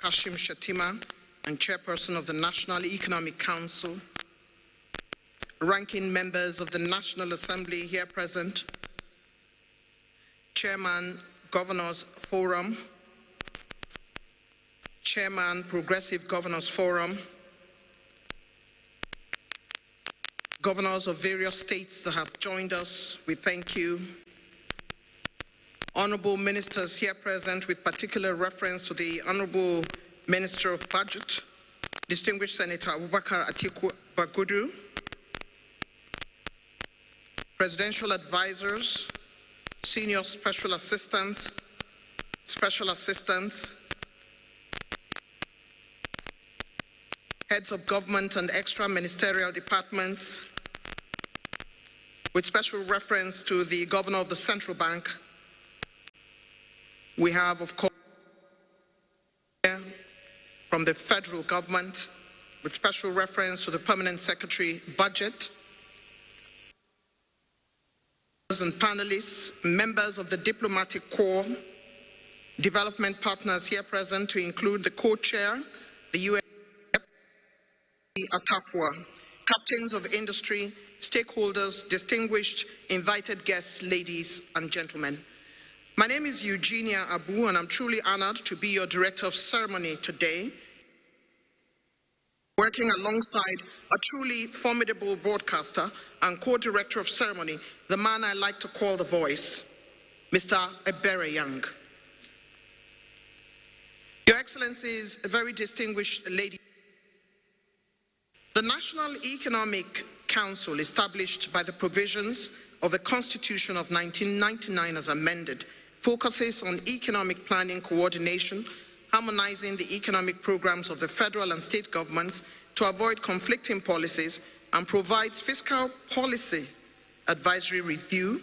Kashim Shettima, and Chairperson of the National Economic Council, ranking members of the National Assembly here present, Chairman, Governors Forum, Chairman, Progressive Governors Forum, governors of various states that have joined us, we thank you. Honorable ministers here present, with particular reference to the Honorable Minister of Budget, Distinguished Senator Abubakar Atiku Bagudu, presidential advisors, senior special assistants, heads of government and extra ministerial departments, with special reference to the Governor of the Central Bank. We have, of course, from the federal government, with special reference to the Permanent Secretary Budget, and panelists, members of the Diplomatic Corps, development partners here present to include the co-chair, the UN, Atafua, captains of industry, stakeholders, distinguished invited guests, ladies and gentlemen. My name is Eugenia Abu, and I'm truly honored to be your Director of Ceremony today, working alongside a truly formidable broadcaster and co-director of ceremony, the man I like to call the voice, Mr. Ebere Young. Your Excellencies, very distinguished ladies, the National Economic Council, established by the provisions of the Constitution of 1999 as amended, focuses on economic planning coordination, harmonizing the economic programs of the federal and state governments to avoid conflicting policies, and provides fiscal policy advisory review,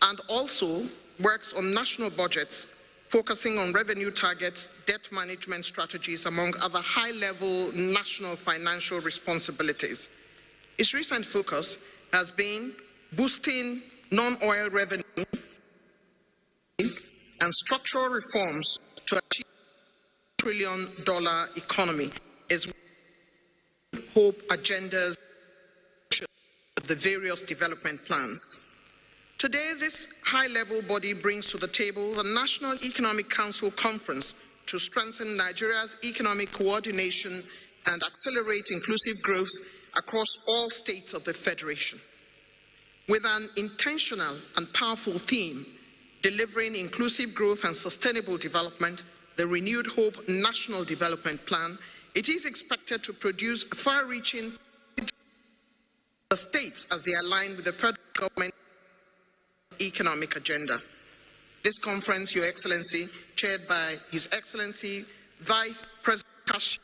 and also works on national budgets, focusing on revenue targets, debt management strategies, among other high-level national financial responsibilities. Its recent focus has been boosting non-oil revenue and structural reforms to achieve a $1 trillion economy, as well as hope agendas of the various development plans. Today, this high-level body brings to the table the National Economic Council Conference to strengthen Nigeria's economic coordination and accelerate inclusive growth across all states of the Federation. With an intentional and powerful theme, delivering inclusive growth and sustainable development, the Renewed Hope National Development Plan, it is expected to produce far-reaching the states as they align with the federal government economic agenda. This conference, Your Excellency, chaired by His Excellency Vice President Kash,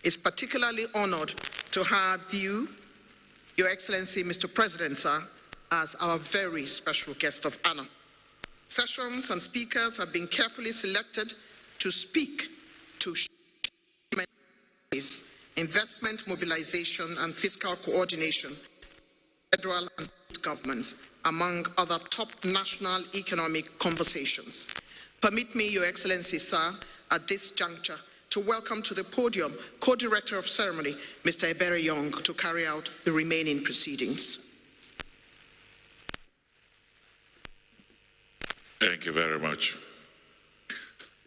is particularly honored to have you, Your Excellency, Mr. President, sir, as our very special guest of honor. Sessions and speakers have been carefully selected to speak to investment mobilization and fiscal coordination, federal and state governments, among other top national economic conversations. Permit me, Your Excellency, sir, at this juncture, to welcome to the podium Co-Director of Ceremony, Mr. Ebere Young, to carry out the remaining proceedings. Thank you very much.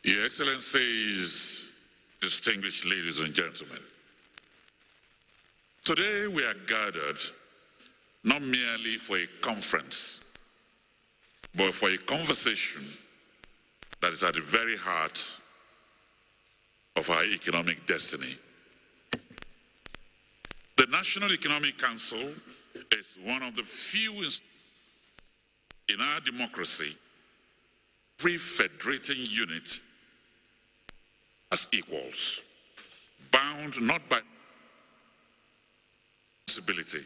Your Excellencies, distinguished ladies and gentlemen, today we are gathered not merely for a conference, but for a conversation that is at the very heart of our economic destiny. The National Economic Council is one of the few in our democracy every federating unit as equals, bound not by responsibility.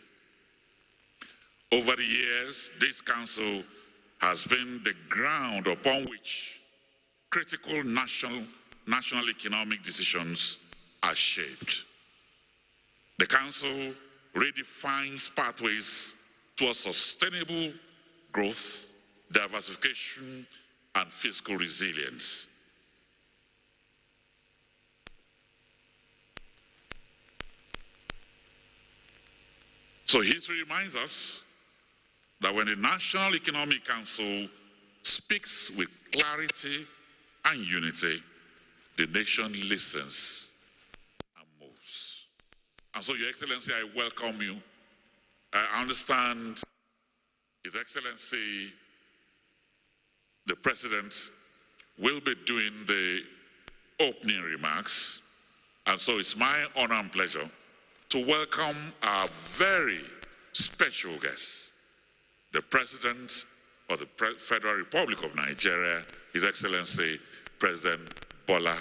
Over the years, this council has been the ground upon which critical national economic decisions are shaped. The council redefines pathways towards sustainable growth, diversification, and fiscal resilience. So history reminds us that when the National Economic Council speaks with clarity and unity, the nation listens and moves. And so, Your Excellency, I welcome you. I understand His Excellency, the President, will be doing the opening remarks. And so it's my honor and pleasure to welcome our very special guest, the President of the Federal Republic of Nigeria, His Excellency, President Bola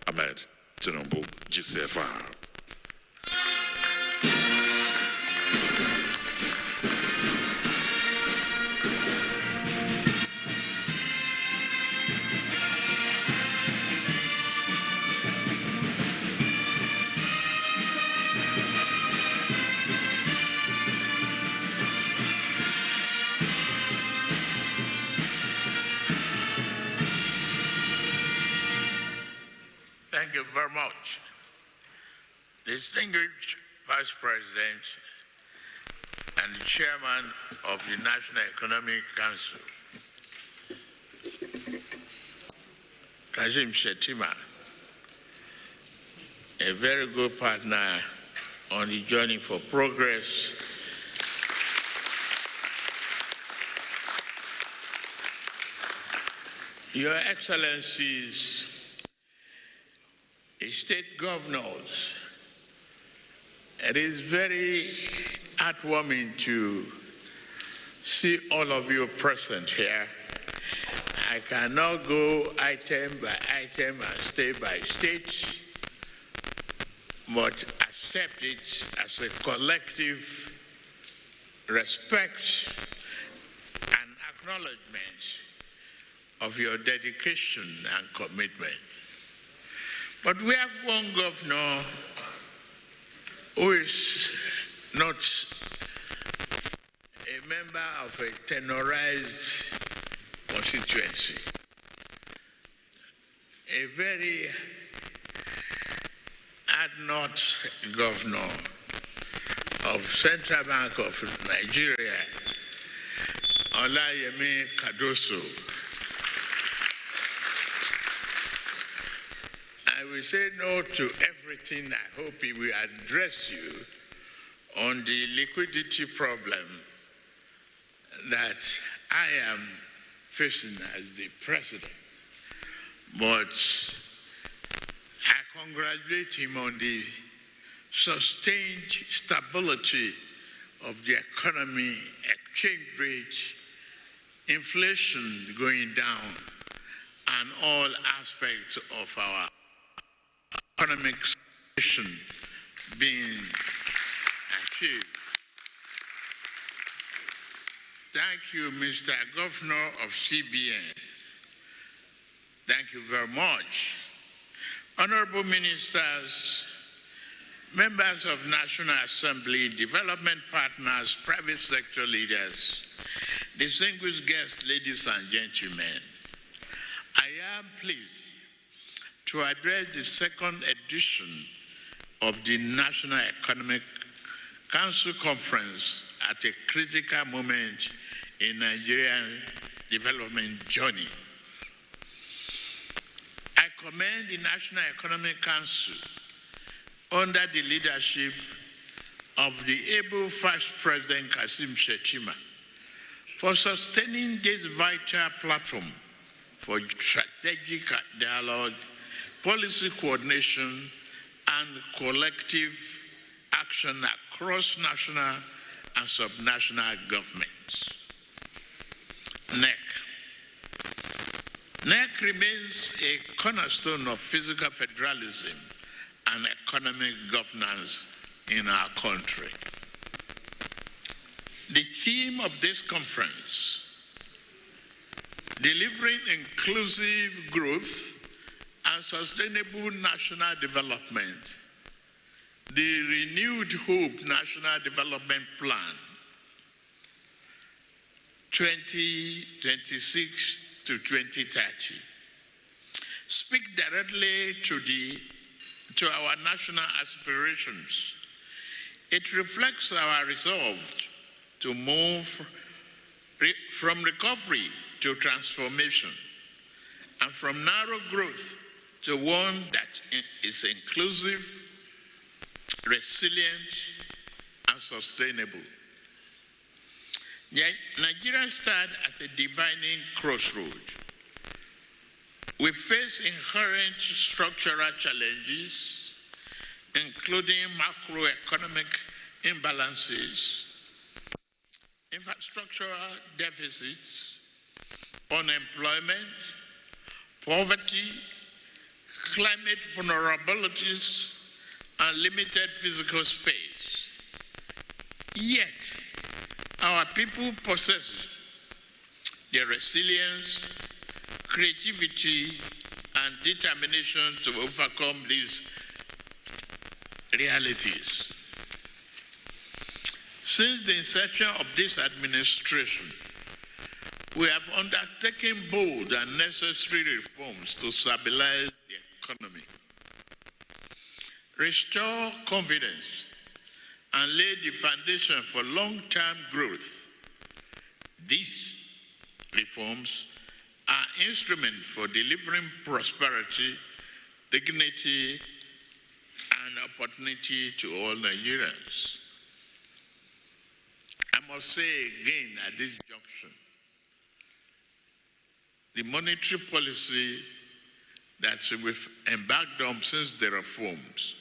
Ahmed Tinubu, GCFR. Thank you very much. Distinguished Vice President and the Chairman of the National Economic Council, Kashim Shettima, a very good partner on the journey for progress, Your Excellencies, state governors, it is very heartwarming to see all of you present here. I cannot go item by item and state by state, but accept it as a collective respect and acknowledgement of your dedication and commitment. But we have one governor who is not a member of a tenorized constituency, a very ad-not governor of Central Bank of Nigeria, Olayemi Kadoso. I will say no to everything. I hope he will address you on the liquidity problem that I am facing as the president. But I congratulate him on the sustained stability of the economy, exchange rate, inflation going down, and all aspects of our economic situation being achieved. Thank you, Mr. Governor of CBN. Thank you very much. Honorable ministers, members of National Assembly, development partners, private sector leaders, distinguished guests, ladies and gentlemen, I am pleased to address the second edition of the National Economic Council Conference at a critical moment in Nigerian development journey. I commend the National Economic Council under the leadership of the able Vice President Kashim Shettima for sustaining this vital platform for strategic dialogue, policy coordination, and collective action across national and subnational governments. NEC. NEC remains a cornerstone of physical federalism and economic governance in our country. The theme of this conference, delivering inclusive growth and sustainable national development, the Renewed Hope National Development Plan 2026 to 2030, speak directly to our national aspirations It reflects our resolve to move from recovery to transformation, and from narrow growth to one that is inclusive, resilient, and sustainable. Nigeria stands at a defining crossroad. We face inherent structural challenges, including macroeconomic imbalances, infrastructural deficits, unemployment, poverty, climate vulnerabilities, and limited physical space. Yet, our people possess the resilience, creativity, and determination to overcome these realities. Since the inception of this administration, we have undertaken bold and necessary reforms to stabilize the economy, restore confidence, and lay the foundation for long-term growth. These reforms are instruments for delivering prosperity, dignity, and opportunity to all Nigerians. I must say again at this junction, the monetary policy that we've embarked on since the reforms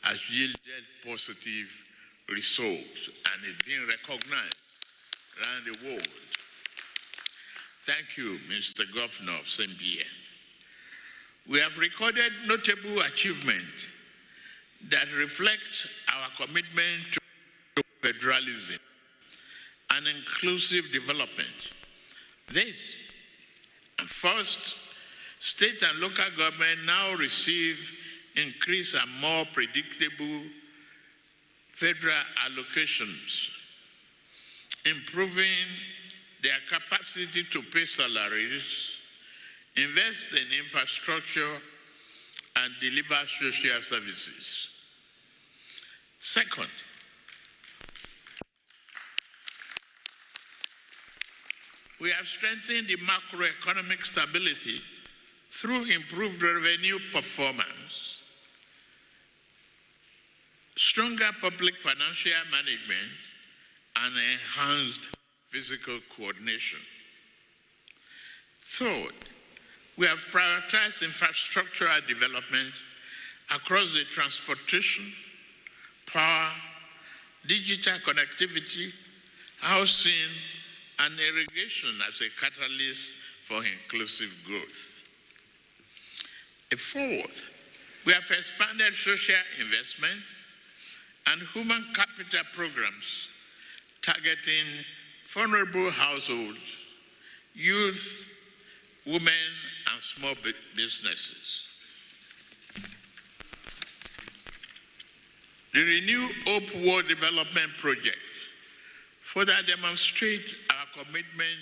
has yielded positive results, and it's being recognized around the world. Thank you, Mr. Governor of Zambia. We have recorded notable achievements that reflect our commitment to federalism and inclusive development. This, and first, state and local government now receive increased and more predictable federal allocations, improving their capacity to pay salaries, invest in infrastructure, and deliver social services. Second, we have strengthened the macroeconomic stability through improved revenue performance, stronger public financial management, and enhanced physical coordination. Third, we have prioritized infrastructural development across the transportation, power, digital connectivity, housing, and irrigation as a catalyst for inclusive growth. Fourth, we have expanded social investment and human capital programs targeting vulnerable households, youth, women, and small businesses. The Renew Hope World Development Project further demonstrates our commitment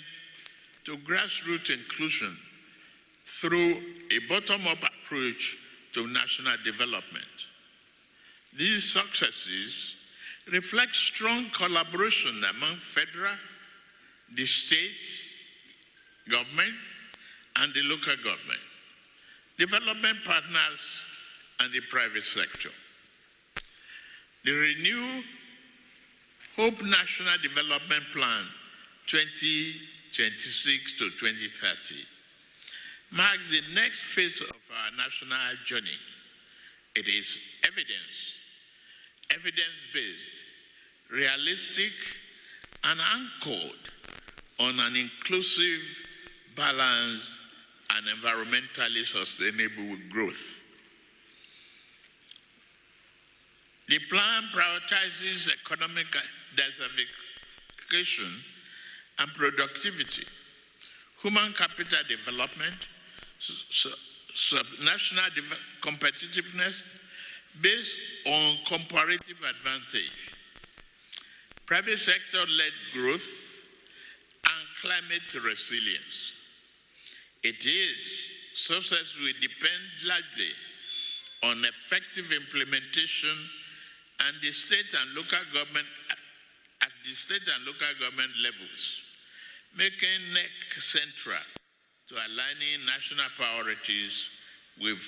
to grassroots inclusion through a bottom-up approach to national development. These successes reflect strong collaboration among federal, the state government, and the local government, development partners, and the private sector. The Renew Hope National Development Plan 2026 to 2030 marks the next phase of our national journey. It is evidence-based, realistic, and anchored on an inclusive, balanced, and environmentally sustainable growth. The plan prioritizes economic diversification and productivity, human capital development, national competitiveness based on comparative advantage, private sector-led growth, and climate resilience. Success will depend largely on effective implementation and the state and local government at the state and local government levels, making NEC central to aligning national priorities with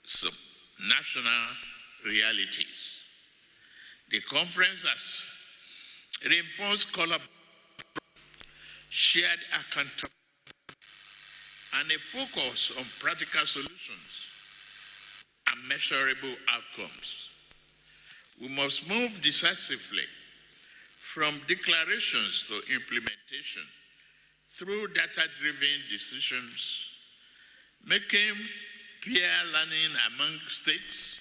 some national realities. The conference has reinforced collaboration, shared accountability, and a focus on practical solutions and measurable outcomes. We must move decisively from declarations to implementation through data-driven decisions, making peer learning among states,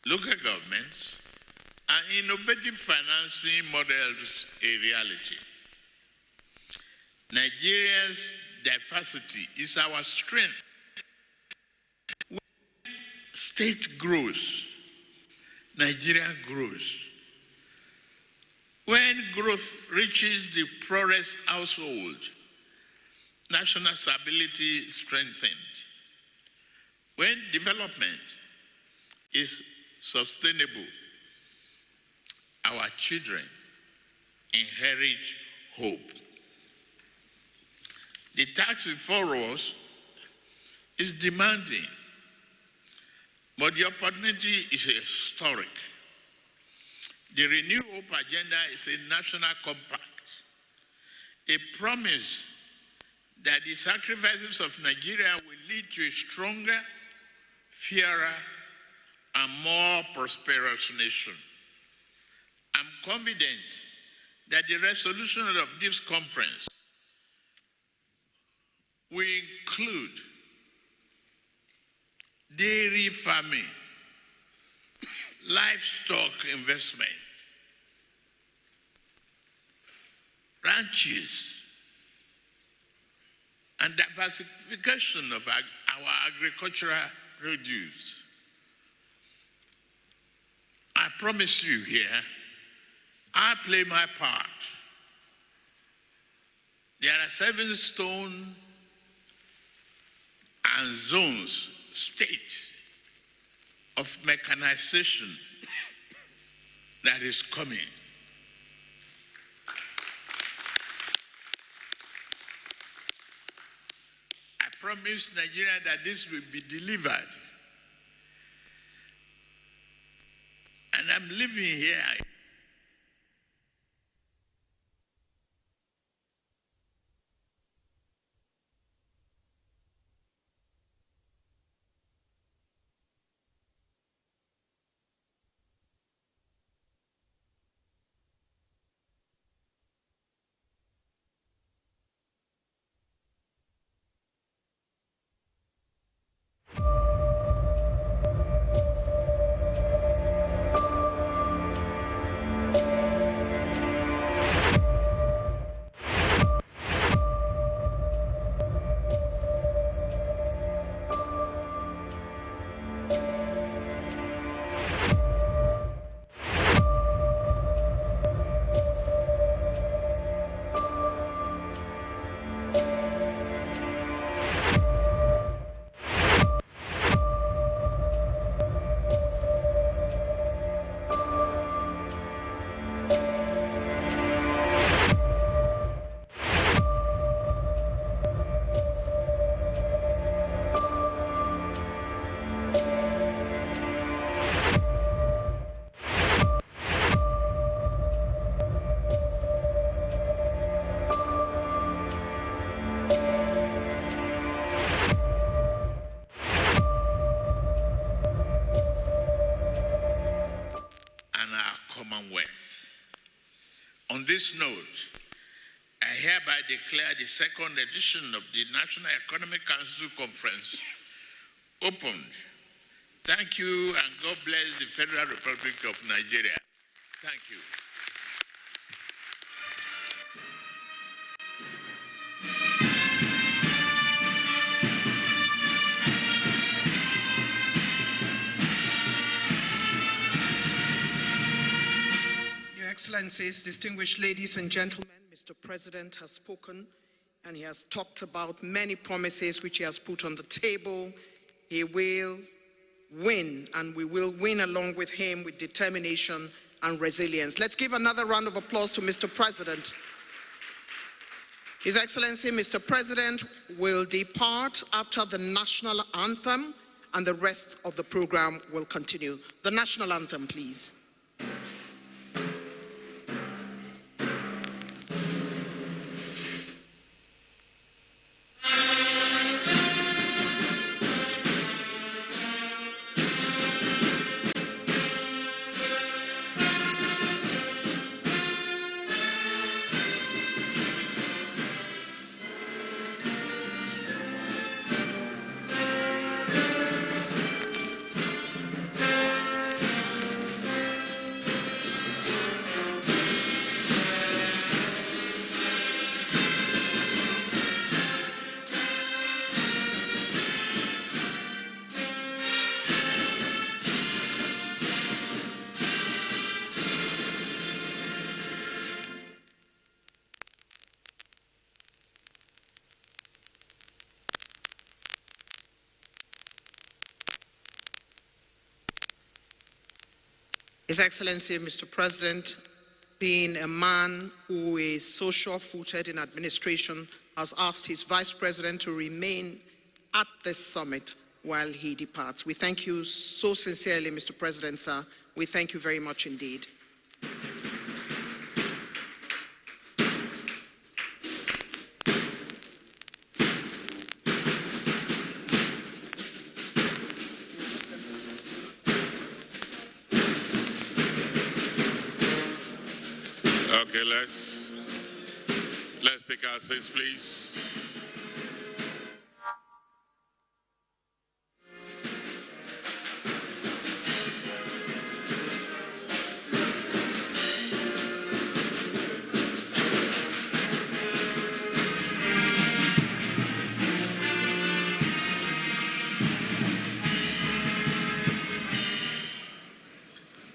local governments, and innovative financing models a reality. Nigeria's diversity is our strength. When state grows, Nigeria grows. When growth reaches the poorest household, national stability is strengthened. When development is sustainable, our children inherit hope. The task before us is demanding, but the opportunity is historic. The Renew Hope agenda is a national compact, a promise that the sacrifices of Nigeria will lead to a stronger, fairer, and more prosperous nation. I'm confident that the resolution of this conference will include dairy farming, livestock investment, ranches, and diversification of our agricultural produce. I promise you here, I play my part. There are 7 stone and zones, states of mechanization that is coming. I promise Nigeria that this will be delivered. And I'm living here. On this note, I hereby declare the 2nd edition of the National Economic Council Conference opened. Thank you, and God bless the Federal Republic of Nigeria. Thank you. Excellencies, distinguished ladies and gentlemen, Mr. President has spoken and he has talked about many promises which he has put on the table. He will win, and we will win along with him with determination and resilience. Let's give another round of applause to Mr. President. His Excellency, Mr. President, will depart after the national anthem, and the rest of the program will continue. The national anthem, please. His Excellency, Mr. President, being a man who is so sure-footed in administration, has asked his Vice President to remain at this summit while he departs. We thank you so sincerely, Mr. President, sir. We thank you very much indeed. Okay, let's take our seats, please.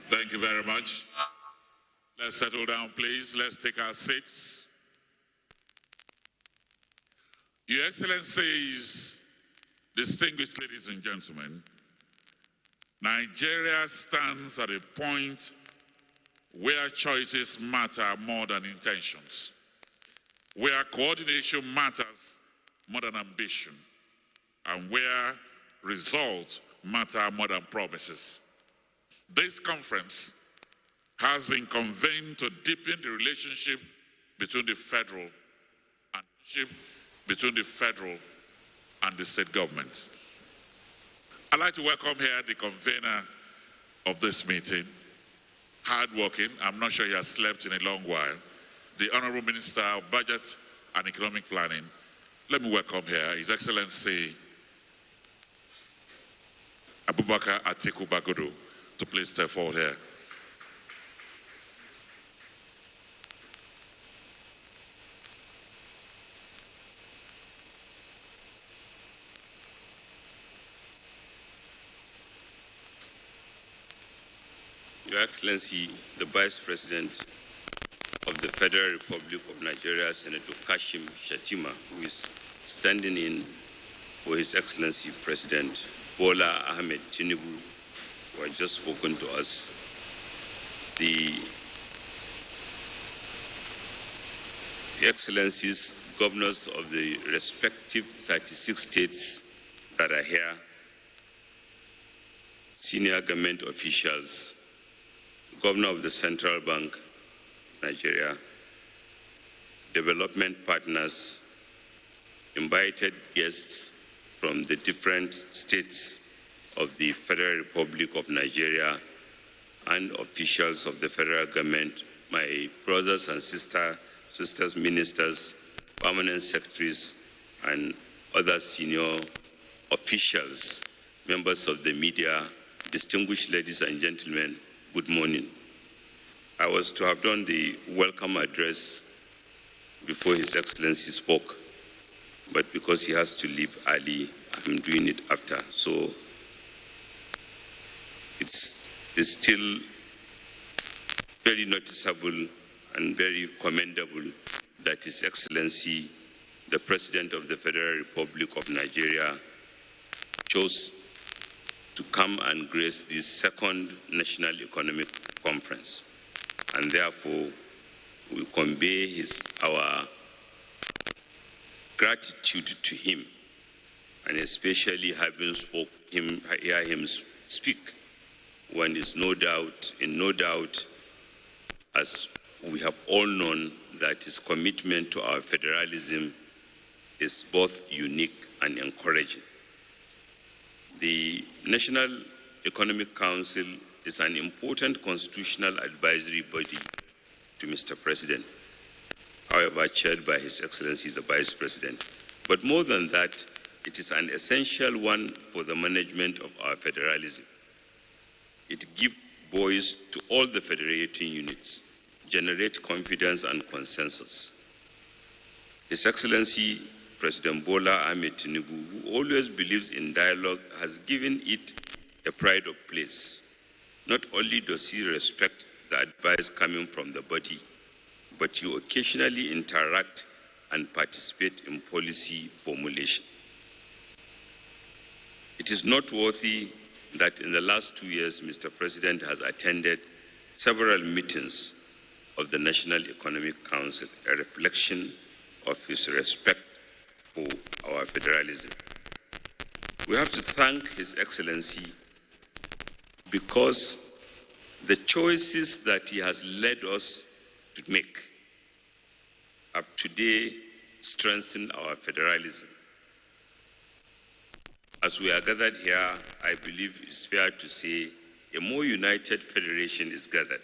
Thank you very much. Let's settle down, please. Let's take our seats. Your Excellencies, distinguished ladies and gentlemen, Nigeria stands at a point where choices matter more than intentions, where coordination matters more than ambition, and where results matter more than promises. This conference has been convened to deepen the relationship between the federal and the state governments. I'd like to welcome here the convener of this meeting, hardworking, I'm not sure he has slept in a long while, the Honorable Minister of Budget and Economic Planning. Let me welcome here His Excellency Abubakar Atiku Bagudu to please step forward here. Your Excellency, the Vice President of the Federal Republic of Nigeria, Senator Kashim Shettima, who is standing in for His Excellency President Bola Ahmed Tinubu, who has just spoken to us. The Excellencies, governors of the respective 36 states that are here, senior government officials, Governor of the Central Bank, Nigeria, development partners, invited guests from the different states of the Federal Republic of Nigeria, and officials of the federal government, my brothers and sisters, ministers, permanent secretaries, and other senior officials, members of the media, distinguished ladies and gentlemen, good morning. I was to have done the welcome address before His Excellency spoke, but because he has to leave early, I'm doing it after. So it's still very noticeable and very commendable that His Excellency, the President of the Federal Republic of Nigeria, chose to come and grace this second National Economic Conference. And therefore, we convey our gratitude to him, and especially having hear him speak when is in no doubt, as we have all known, that his commitment to our federalism is both unique and encouraging. The National Economic Council is an important constitutional advisory body to Mr. President, however, chaired by His Excellency the Vice President. But more than that, it is an essential one for the management of our federalism. It gives voice to all the federating units, generate confidence and consensus. His Excellency President Bola Ahmed Tinubu, who always believes in dialogue, has given it a pride of place. Not only does he respect the advice coming from the body, but you occasionally interact and participate in policy formulation. It is noteworthy that in the last 2 years, Mr. President has attended several meetings of the National Economic Council, a reflection of his respect for our federalism. We have to thank His Excellency because the choices that he has led us to make have today strengthened our federalism. As we are gathered here, I believe it's fair to say a more united federation is gathered.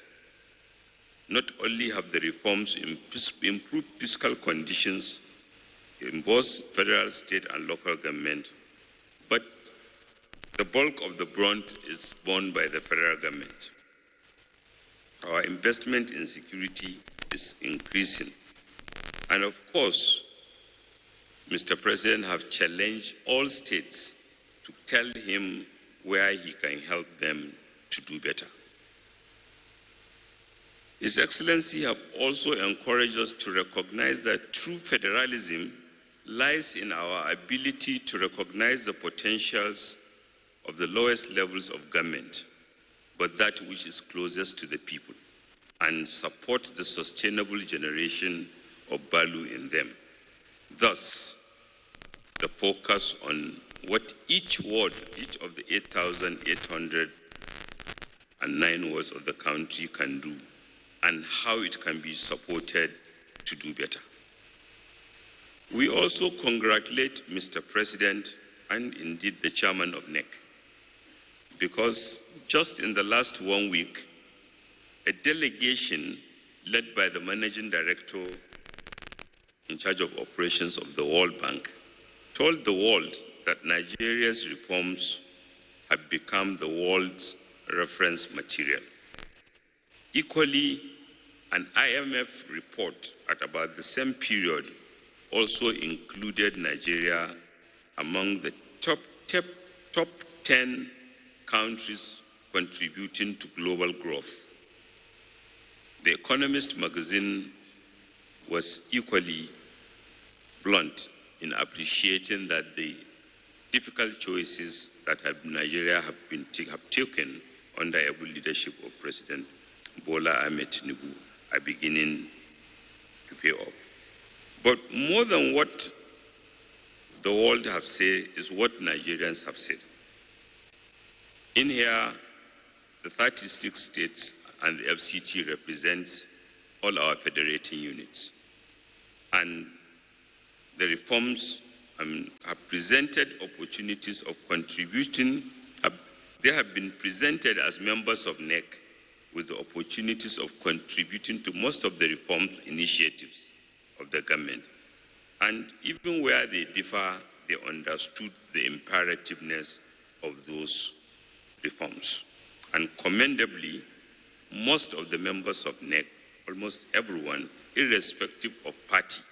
Not only have the reforms improved fiscal conditions in both federal, state, and local government, but the bulk of the brunt is borne by the federal government. Our investment in security is increasing. And of course, Mr. President has challenged all states to tell him where he can help them to do better. His Excellency have also encouraged us to recognize that true federalism lies in our ability to recognize the potentials of the lowest levels of government, but that which is closest to the people, and support the sustainable generation of value in them. Thus, the focus on what each ward, each of the 8,809 wards of the country can do, and how it can be supported to do better. We also congratulate Mr. President and indeed the chairman of NEC, because just in the last 1 week, a delegation led by the managing director in charge of operations of the World Bank told the world that Nigeria's reforms have become the world's reference material. Equally, an IMF report at about the same period also included Nigeria among the top 10 countries contributing to global growth. The Economist magazine was equally blunt in appreciating that the difficult choices that Nigeria have taken under able leadership of President Bola Ahmed Tinubu are beginning to pay off. But more than what the world have said is what Nigerians have said. In here, the 36 states and the FCT represents all our federating units. And the reforms have presented opportunities of contributing. They have been presented as members of NEC with the opportunities of contributing to most of the reforms initiatives of the government. And even where they differ, they understood the imperativeness of those reforms. And commendably, most of the members of NEC, almost everyone, irrespective of party,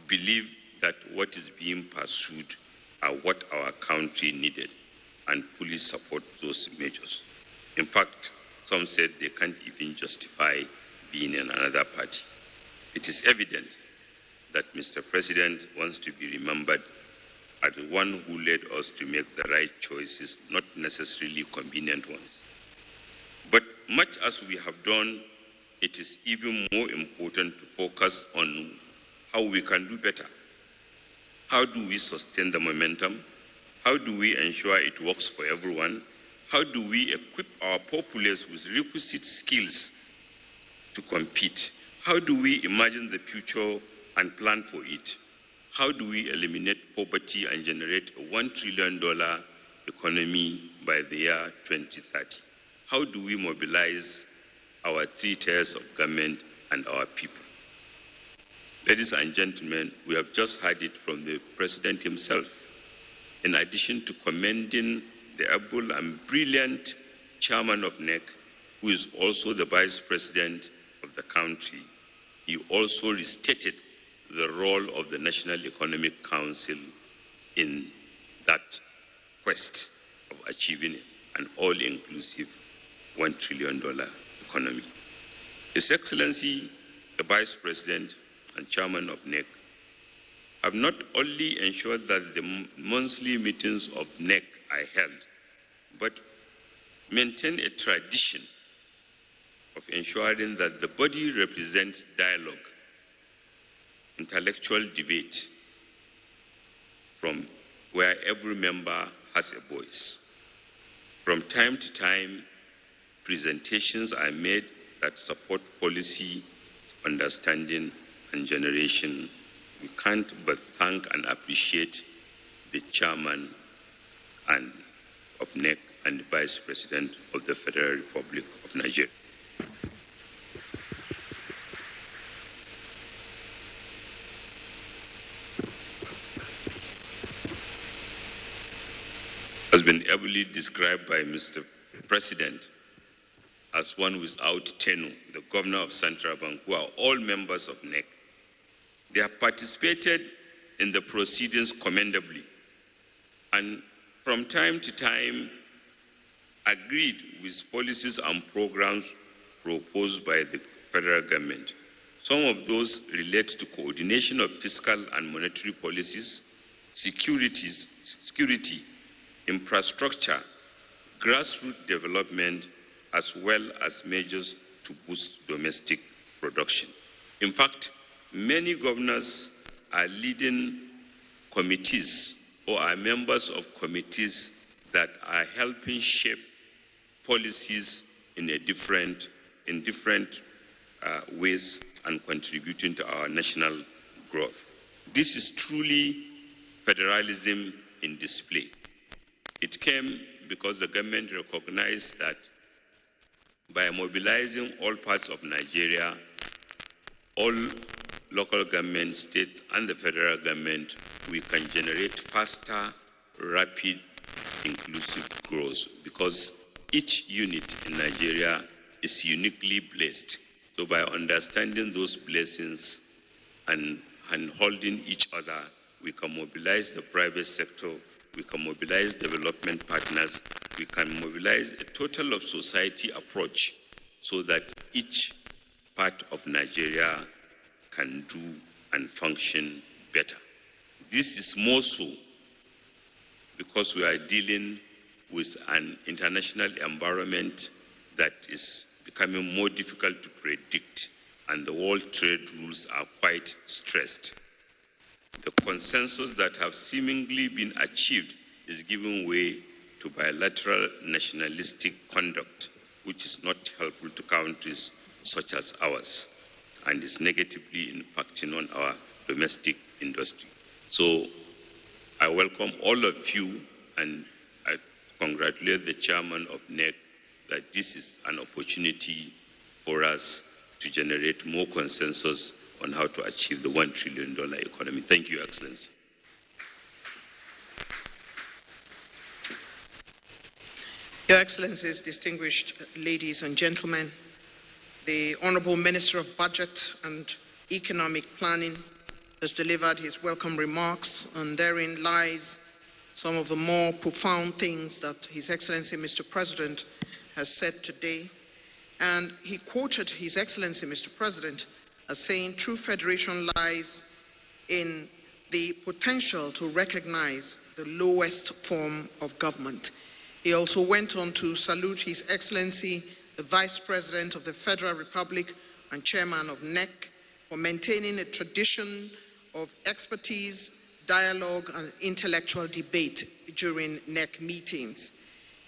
believe that what is being pursued are what our country needed and fully support those measures. In fact, some said they can't even justify being in another party. It is evident that Mr. President wants to be remembered are the one who led us to make the right choices, not necessarily convenient ones. But much as we have done, it is even more important to focus on how we can do better. How do we sustain the momentum? How do we ensure it works for everyone? How do we equip our populace with requisite skills to compete? How do we imagine the future and plan for it? How do we eliminate poverty and generate a $1 trillion economy by the year 2030? How do we mobilize our 3 tiers of government and our people? Ladies and gentlemen, we have just heard it from the President himself. In addition to commending the able and brilliant chairman of NEC, who is also the Vice President of the country, he also restated the role of the National Economic Council in that quest of achieving an all-inclusive $1 trillion economy. His Excellency, the Vice President and Chairman of NEC, have not only ensured that the monthly meetings of NEC are held, but maintain a tradition of ensuring that the body represents dialogue, intellectual debate, from where every member has a voice. From time to time, presentations are made that support policy, understanding, and generation. We can't but thank and appreciate the chairman of NEC and the Vice President of the Federal Republic of Nigeria. Has been ably described by Mr. President as one without tenure, the Governor of Central Bank, who are all members of NEC. They have participated in the proceedings commendably, and from time to time agreed with policies and programs proposed by the federal government. Some of those relate to coordination of fiscal and monetary policies, security, infrastructure, grassroots development, as well as measures to boost domestic production. In fact, many governors are leading committees or are members of committees that are helping shape policies in different ways and contributing to our national growth. This is truly federalism in display. It came because the government recognized that by mobilizing all parts of Nigeria, all local government, states, and the federal government, we can generate faster, rapid, inclusive growth, because each unit in Nigeria is uniquely blessed. So by understanding those blessings and holding each other, we can mobilize the private sector, we can mobilize development partners, we can mobilize a total of society approach so that each part of Nigeria can do and function better. This is more so because we are dealing with an international environment that is becoming more difficult to predict, and the world trade rules are quite stressed. The consensus that have seemingly been achieved is giving way to bilateral nationalistic conduct, which is not helpful to countries such as ours, and is negatively impacting on our domestic industry. So I welcome all of you, and I congratulate the chairman of NEC that this is an opportunity for us to generate more consensus on how to achieve the $1 trillion economy. Thank you, Excellency. Your Excellencies, distinguished ladies and gentlemen, the Honorable Minister of Budget and Economic Planning has delivered his welcome remarks, and therein lies some of the more profound things that His Excellency Mr. President has said today. And he quoted His Excellency Mr. President as saying true federation lies in the potential to recognize the lowest form of government. He also went on to salute His Excellency, the Vice President of the Federal Republic and Chairman of NEC, for maintaining a tradition of expertise, dialogue, and intellectual debate during NEC meetings.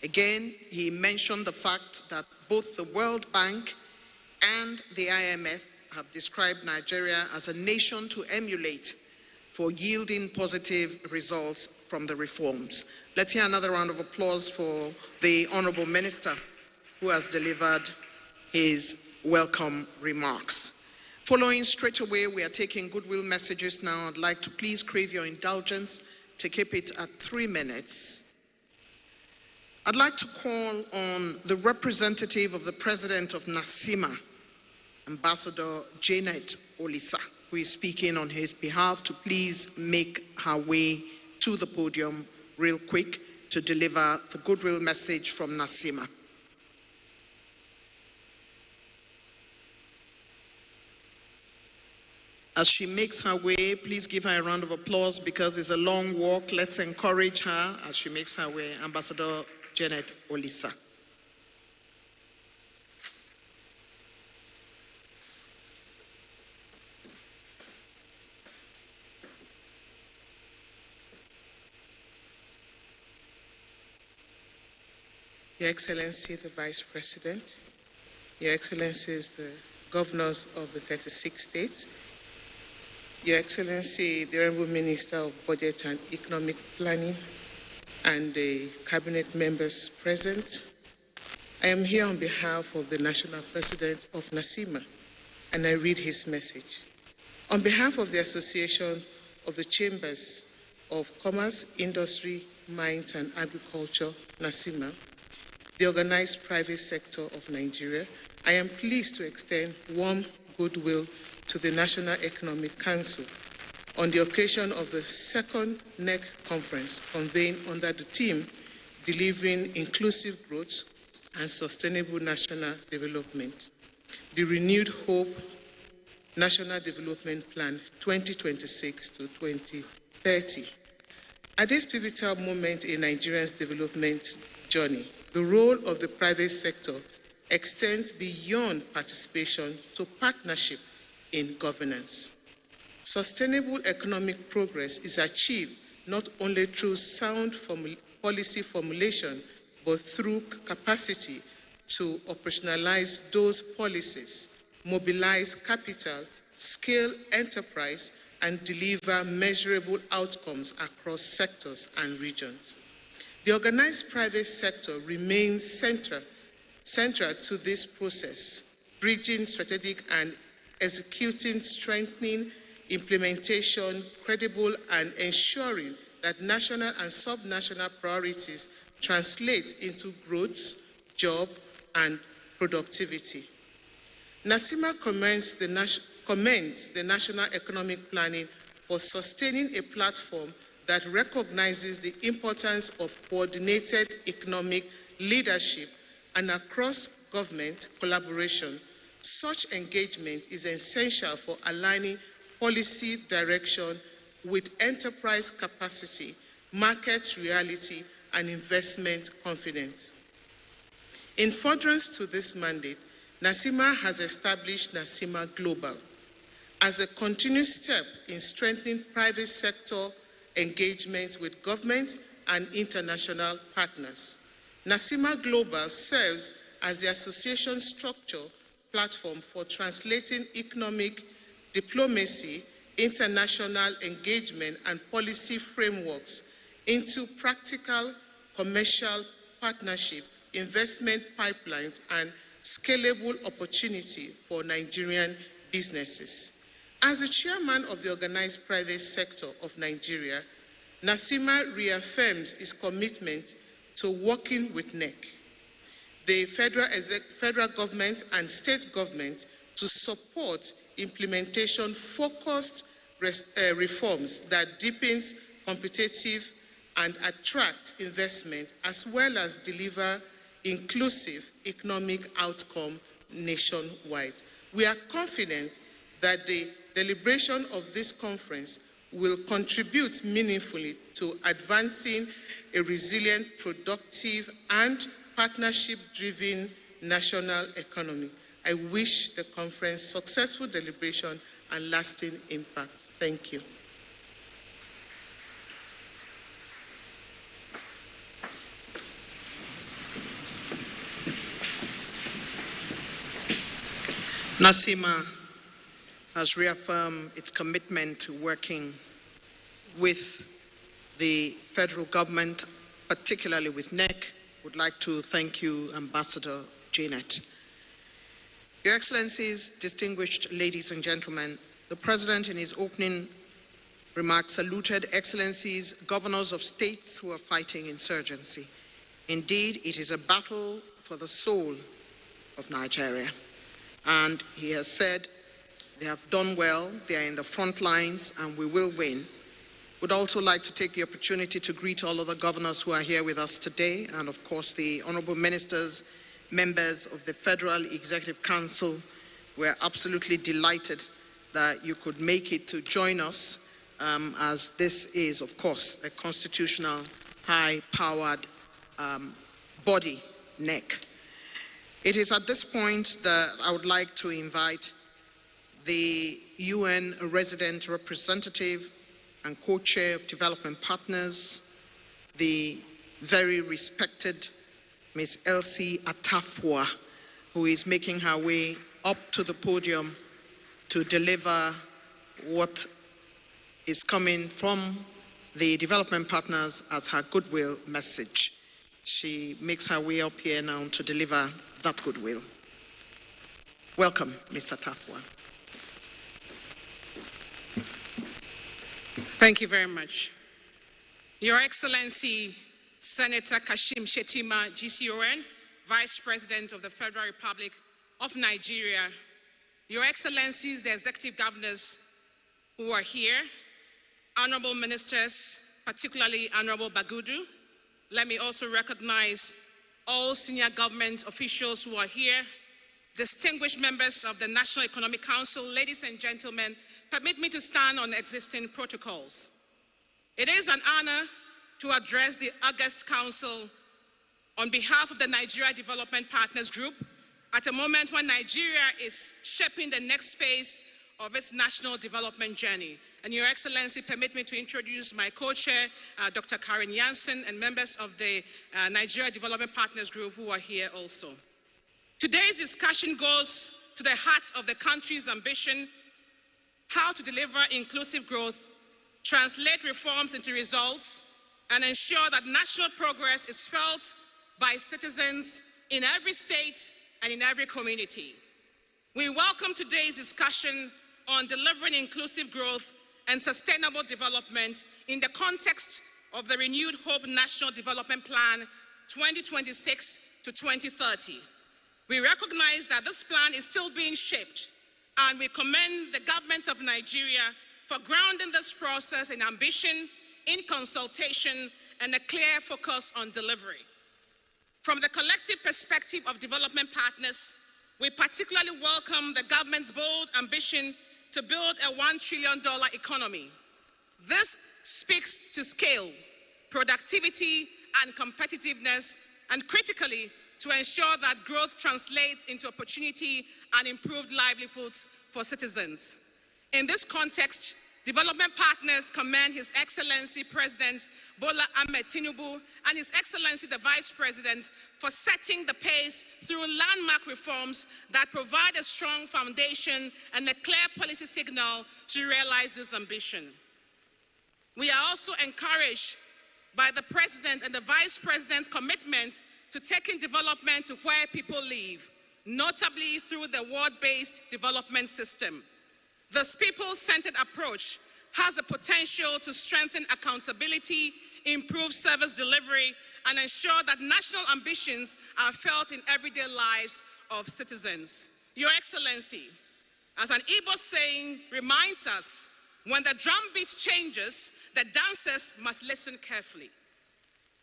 Again, he mentioned the fact that both the World Bank and the IMF have described Nigeria as a nation to emulate for yielding positive results from the reforms. Let's hear another round of applause for the Honorable Minister who has delivered his welcome remarks. Following straight away, we are taking goodwill messages now. I'd like to please crave your indulgence to keep it at 3 minutes. I'd like to call on the representative of the President of NACIMA, Ambassador Janet Olisa, who is speaking on his behalf, to please make her way to the podium real quick to deliver the goodwill message from NACIMA. As she makes her way, please give her a round of applause because it's a long walk. Let's encourage her as she makes her way. Ambassador Janet Olisa. Your Excellency, the Vice President, Your Excellencies, the Governors of the 36 states, Your Excellency, the Honorable Minister of Budget and Economic Planning, and the Cabinet members present, I am here on behalf of the National President of NACIMA, and I read his message. On behalf of the Association of the Chambers of Commerce, Industry, Mines and Agriculture, NACIMA, the organized private sector of Nigeria, I am pleased to extend warm goodwill to the National Economic Council on the occasion of the second NEC conference convened under the theme Delivering Inclusive Growth and Sustainable National Development, the Renewed Hope National Development Plan 2026 to 2030. At this pivotal moment in Nigeria's development journey, the role of the private sector extends beyond participation to partnership in governance. Sustainable economic progress is achieved not only through sound policy formulation, but through capacity to operationalize those policies, mobilize capital, scale enterprise, and deliver measurable outcomes across sectors and regions. The organized private sector remains central to this process, bridging strategic and executing, strengthening, implementation, credible, and ensuring that national and subnational priorities translate into growth, job, and productivity. NACIMA commends the National Economic Planning for sustaining a platform that recognizes the importance of coordinated economic leadership and across-government collaboration. Such engagement is essential for aligning policy direction with enterprise capacity, market reality, and investment confidence. In furtherance to this mandate, NACIMA has established NACIMA Global as a continuous step in strengthening private sector engagement with government and international partners. NACIMA Global serves as the association structure platform for translating economic diplomacy, international engagement, and policy frameworks into practical commercial partnership, investment pipelines, and scalable opportunity for Nigerian businesses. As the chairman of the organized private sector of Nigeria, NACIMA reaffirms its commitment to working with NEC, the federal government and state government to support implementation-focused reforms that deepens competitive and attract investment, as well as deliver inclusive economic outcome nationwide. We are confident that the deliberation of this conference will contribute meaningfully to advancing a resilient, productive, and partnership-driven national economy. I wish the conference successful deliberation and lasting impact. Thank you. NACIMA has reaffirmed its commitment to working with the federal government, particularly with NEC. Would like to thank you, Ambassador Janet. Your Excellencies, distinguished ladies and gentlemen, the President in his opening remarks saluted Excellencies, governors of states who are fighting insurgency. Indeed, it is a battle for the soul of Nigeria. And he has said they have done well, they are in the front lines, and we will win. Would also like to take the opportunity to greet all of the governors who are here with us today, and of course the honorable ministers, members of the Federal Executive Council. We're absolutely delighted that you could make it to join us, as this is, of course, a constitutional, high-powered body, NEC. It is at this point that I would like to invite the UN resident representative and co-chair of development partners, the very respected Ms. Elsie Atafua, who is making her way up to the podium to deliver what is coming from the development partners as her goodwill message. She makes her way up here now to deliver that goodwill. Welcome, Ms. Atafua. Thank you very much. Your Excellency, Senator Kashim Shettima, GCON, Vice President of the Federal Republic of Nigeria, Your Excellencies, the Executive Governors who are here, Honorable Ministers, particularly Honorable Bagudu. Let me also recognize all senior government officials who are here, distinguished members of the National Economic Council, ladies and gentlemen, permit me to stand on existing protocols. It is an honor to address the August Council on behalf of the Nigeria Development Partners Group at a moment when Nigeria is shaping the next phase of its national development journey. And Your Excellency, permit me to introduce my co-chair, Dr. Karen Jansen, and members of the Nigeria Development Partners Group who are here also. Today's discussion goes to the heart of the country's ambition, how to deliver inclusive growth, translate reforms into results, and ensure that national progress is felt by citizens in every state and in every community. We welcome today's discussion on delivering inclusive growth and sustainable development in the context of the renewed Hope National Development Plan 2026 to 2030. We recognize that this plan is still being shaped, and we commend the government of Nigeria for grounding this process in ambition, in consultation, and a clear focus on delivery. From the collective perspective of development partners, we particularly welcome the government's bold ambition to build a $1 trillion economy. This speaks to scale, productivity, and competitiveness, and critically, to ensure that growth translates into opportunity and improved livelihoods for citizens. In this context, development partners commend His Excellency President Bola Ahmed Tinubu and His Excellency the Vice President for setting the pace through landmark reforms that provide a strong foundation and a clear policy signal to realize this ambition. We are also encouraged by the President and the Vice President's commitment to taking development to where people live, notably through the ward-based development system. This people-centered approach has the potential to strengthen accountability, improve service delivery, and ensure that national ambitions are felt in everyday lives of citizens. Your Excellency, as an Igbo saying reminds us, when the drumbeat changes, the dancers must listen carefully.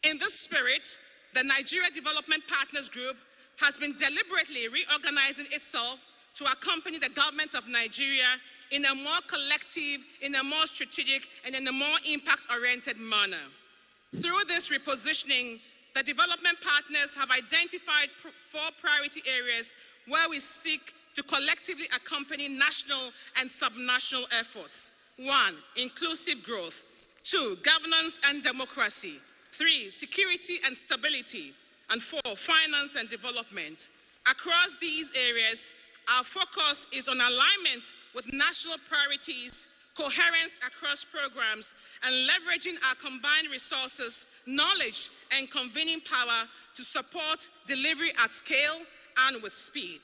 In this spirit, the Nigeria Development Partners Group has been deliberately reorganizing itself to accompany the government of Nigeria in a more collective, in a more strategic, and in a more impact-oriented manner. Through this repositioning, the development partners have identified 4 priority areas where we seek to collectively accompany national and subnational efforts. 1, inclusive growth. 2, governance and democracy. 3, security and stability. And 4, finance and development. Across these areas, our focus is on alignment with national priorities, coherence across programs, and leveraging our combined resources, knowledge, and convening power to support delivery at scale and with speed.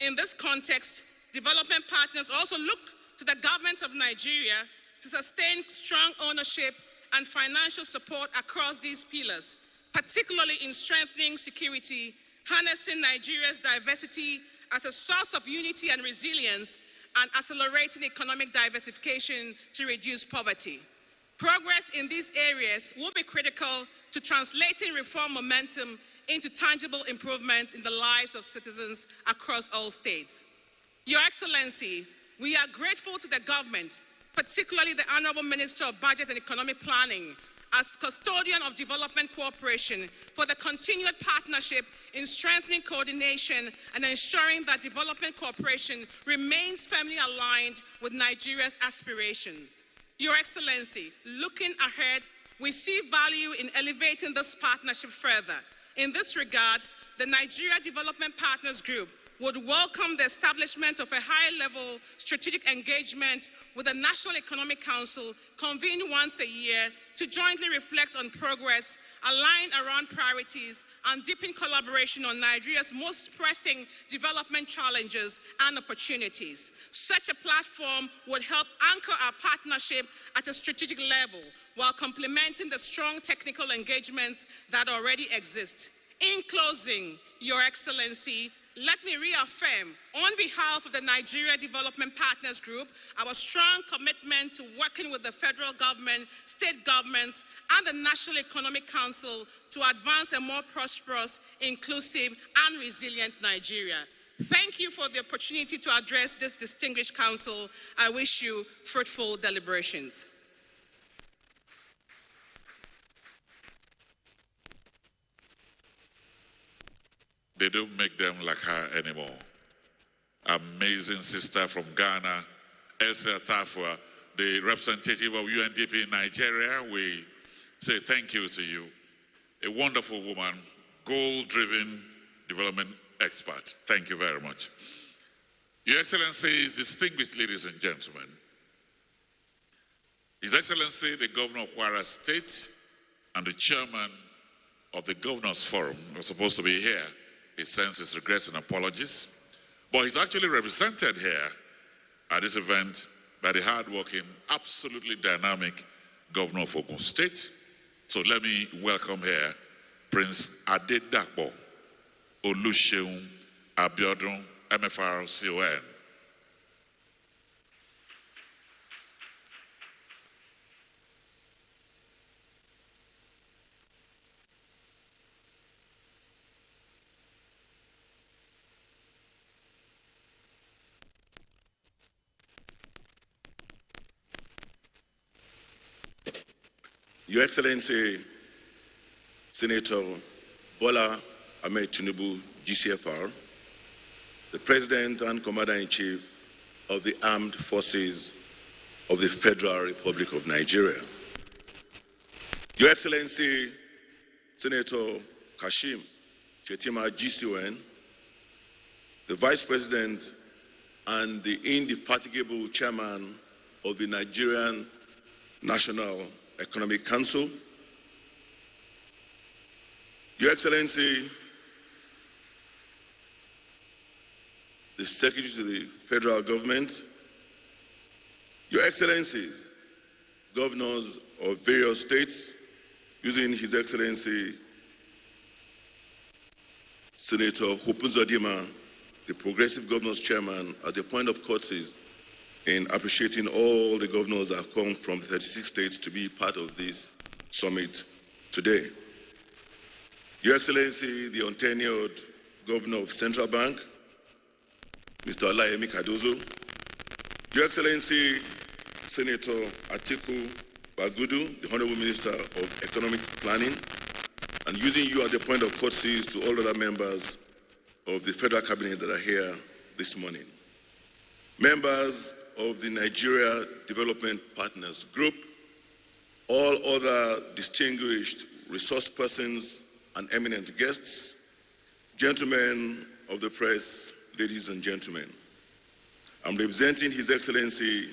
In this context, development partners also look to the government of Nigeria to sustain strong ownership and financial support across these pillars, particularly in strengthening security, harnessing Nigeria's diversity as a source of unity and resilience, and accelerating economic diversification to reduce poverty. Progress in these areas will be critical to translating reform momentum into tangible improvements in the lives of citizens across all states. Your Excellency, we are grateful to the government, particularly the Honorable Minister of Budget and Economic Planning, as custodian of development cooperation, for the continued partnership in strengthening coordination and ensuring that development cooperation remains firmly aligned with Nigeria's aspirations. Your Excellency, looking ahead, we see value in elevating this partnership further. In this regard, the Nigeria Development Partners Group would welcome the establishment of a high-level strategic engagement with the National Economic Council convened once a year to jointly reflect on progress, align around priorities, and deepen collaboration on Nigeria's most pressing development challenges and opportunities. Such a platform would help anchor our partnership at a strategic level while complementing the strong technical engagements that already exist. In closing, Your Excellency, let me reaffirm, on behalf of the Nigeria Development Partners Group, our strong commitment to working with the federal government, state governments, and the National Economic Council to advance a more prosperous, inclusive, and resilient Nigeria. Thank you for the opportunity to address this distinguished council. I wish you fruitful deliberations. They don't make them like her anymore. Amazing sister from Ghana, Elsa Tafua, the representative of UNDP in Nigeria. We say thank you to you. A wonderful woman, goal-driven development expert. Thank you very much. Your Excellencies, distinguished ladies and gentlemen, His Excellency, the Governor of Kwara State and the Chairman of the Governors Forum was supposed to be here. He sends his regrets and apologies, but he's actually represented here at this event by the hardworking, absolutely dynamic Governor of Ogun State. So let me welcome here Prince Adedapo Oluseun Abiodun, MFR-CON. Your Excellency, Senator Bola Ahmed Tinubu, GCFR, the President and Commander-in-Chief of the Armed Forces of the Federal Republic of Nigeria. Your Excellency, Senator Kashim Shettima, GCON, the Vice President and the indefatigable Chairman of the Nigerian National Economic Council. Your Excellency, the Secretary to the Federal Government, Your Excellencies, Governors of various states, using His Excellency Senator Hopuzodima, the Progressive Governors Chairman, as a point of courtesy in appreciating all the governors that have come from 36 states to be part of this summit today. Your Excellency, the untenured Governor of Central Bank, Mr. Olayemi Cardozo, Your Excellency, Senator Atiku Bagudu, the Honorable Minister of Economic Planning, and using you as a point of courtesy to all other members of the Federal Cabinet that are here this morning. Members of the Nigeria Development Partners Group, all other distinguished resource persons and eminent guests, gentlemen of the press, ladies and gentlemen. I'm representing His Excellency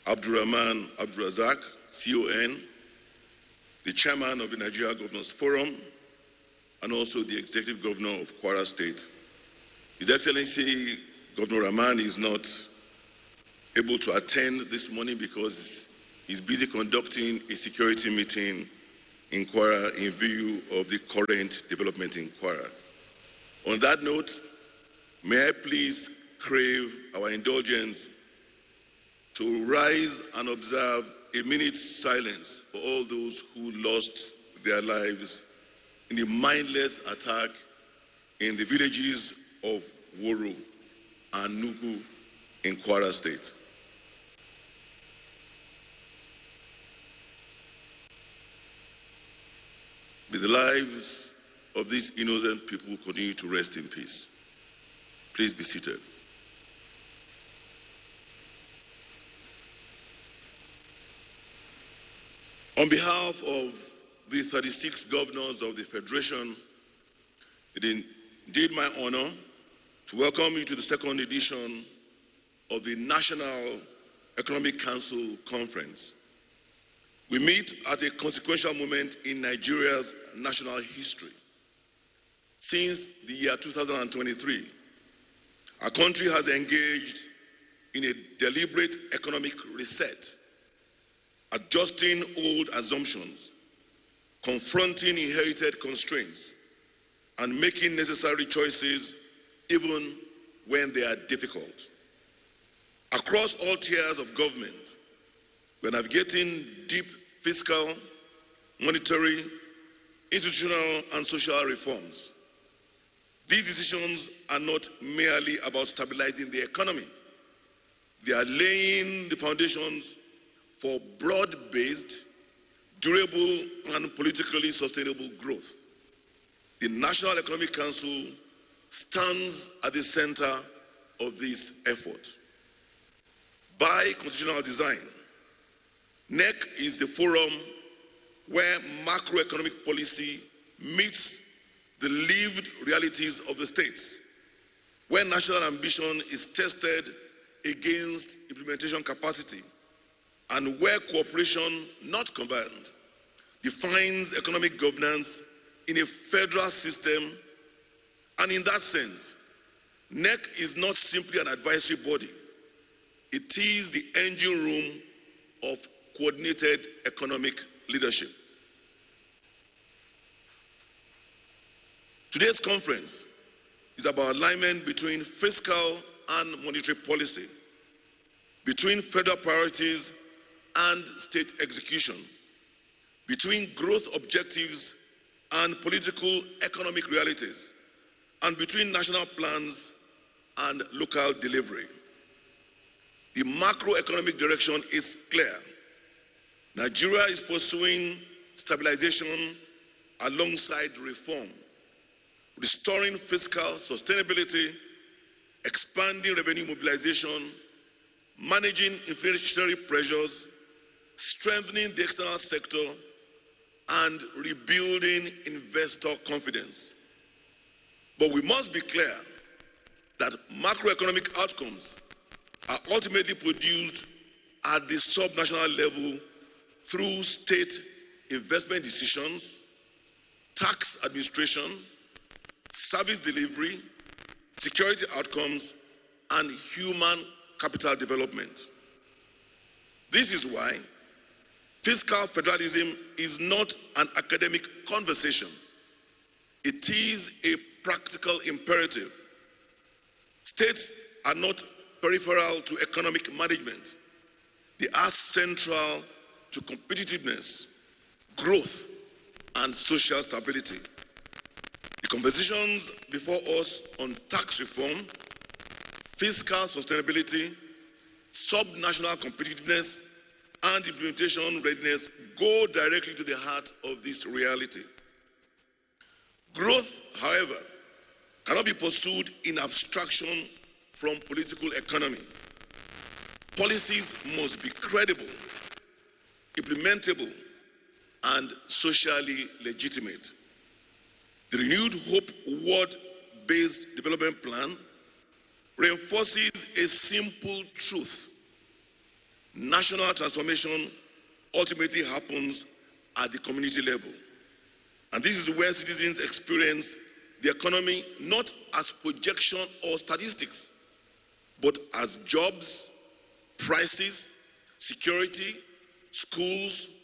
Abdurrahman Abdurazak, CON, the chairman of the Nigeria Governors Forum, and also the executive governor of Kwara State. His Excellency Governor Rahman is not able to attend this morning because he's busy conducting a security meeting in Kwara in view of the current development in Kwara. On that note, may I please crave our indulgence to rise and observe a minute's silence for all those who lost their lives in the mindless attack in the villages of Woro and Nuku in Kwara State. May the lives of these innocent people continue to rest in peace. Please be seated. On behalf of the 36 governors of the Federation, it is indeed my honor to welcome you to the second edition of the National Economic Council Conference. We meet at a consequential moment in Nigeria's national history. Since the year 2023, our country has engaged in a deliberate economic reset, adjusting old assumptions, confronting inherited constraints, and making necessary choices even when they are difficult. Across all tiers of government, we're navigating deep fiscal, monetary, institutional, and social reforms. These decisions are not merely about stabilizing the economy. They are laying the foundations for broad-based, durable, and politically sustainable growth. The National Economic Council stands at the center of this effort. By constitutional design, NEC is the forum where macroeconomic policy meets the lived realities of the states, where national ambition is tested against implementation capacity, and where cooperation, not combined, defines economic governance in a federal system. And in that sense, NEC is not simply an advisory body. It is the engine room of coordinated economic leadership. Today's conference is about alignment between fiscal and monetary policy, between federal priorities and state execution, between growth objectives and political economic realities, and between national plans and local delivery. The macroeconomic direction is clear. Nigeria is pursuing stabilization alongside reform, restoring fiscal sustainability, expanding revenue mobilization, managing inflationary pressures, strengthening the external sector, and rebuilding investor confidence. But we must be clear that macroeconomic outcomes are ultimately produced at the subnational level through state investment decisions, tax administration, service delivery, security outcomes, and human capital development. This is why fiscal federalism is not an academic conversation. It is a practical imperative. States are not peripheral to economic management. They are central to competitiveness, growth, and social stability. The conversations before us on tax reform, fiscal sustainability, sub-national competitiveness, and implementation readiness go directly to the heart of this reality. Growth, however, cannot be pursued in abstraction from political economy. Policies must be credible, implementable, and socially legitimate. The renewed Hope Word-based development plan reinforces a simple truth. National transformation ultimately happens at the community level. And this is where citizens experience the economy not as projection or statistics, but as jobs, prices, security, schools,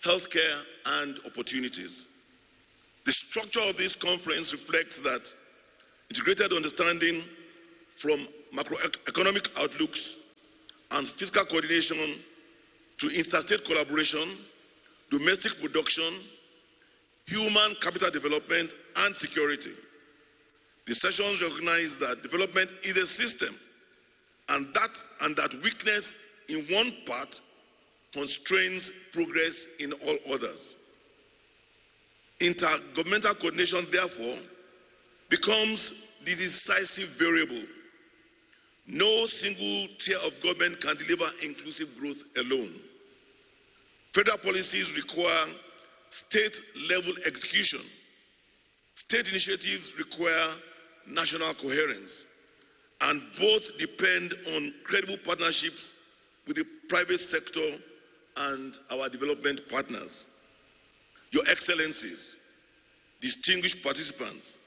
healthcare, and opportunities. The structure of this conference reflects that integrated understanding from macroeconomic outlooks and fiscal coordination to interstate collaboration, domestic production, human capital development, and security. The sessions recognize that development is a system, and that weakness in one part constrains progress in all others. Intergovernmental coordination, therefore, becomes the decisive variable. No single tier of government can deliver inclusive growth alone. Federal policies require state-level execution. State initiatives require national coherence, and both depend on credible partnerships with the private sector and our development partners. Your Excellencies, distinguished participants,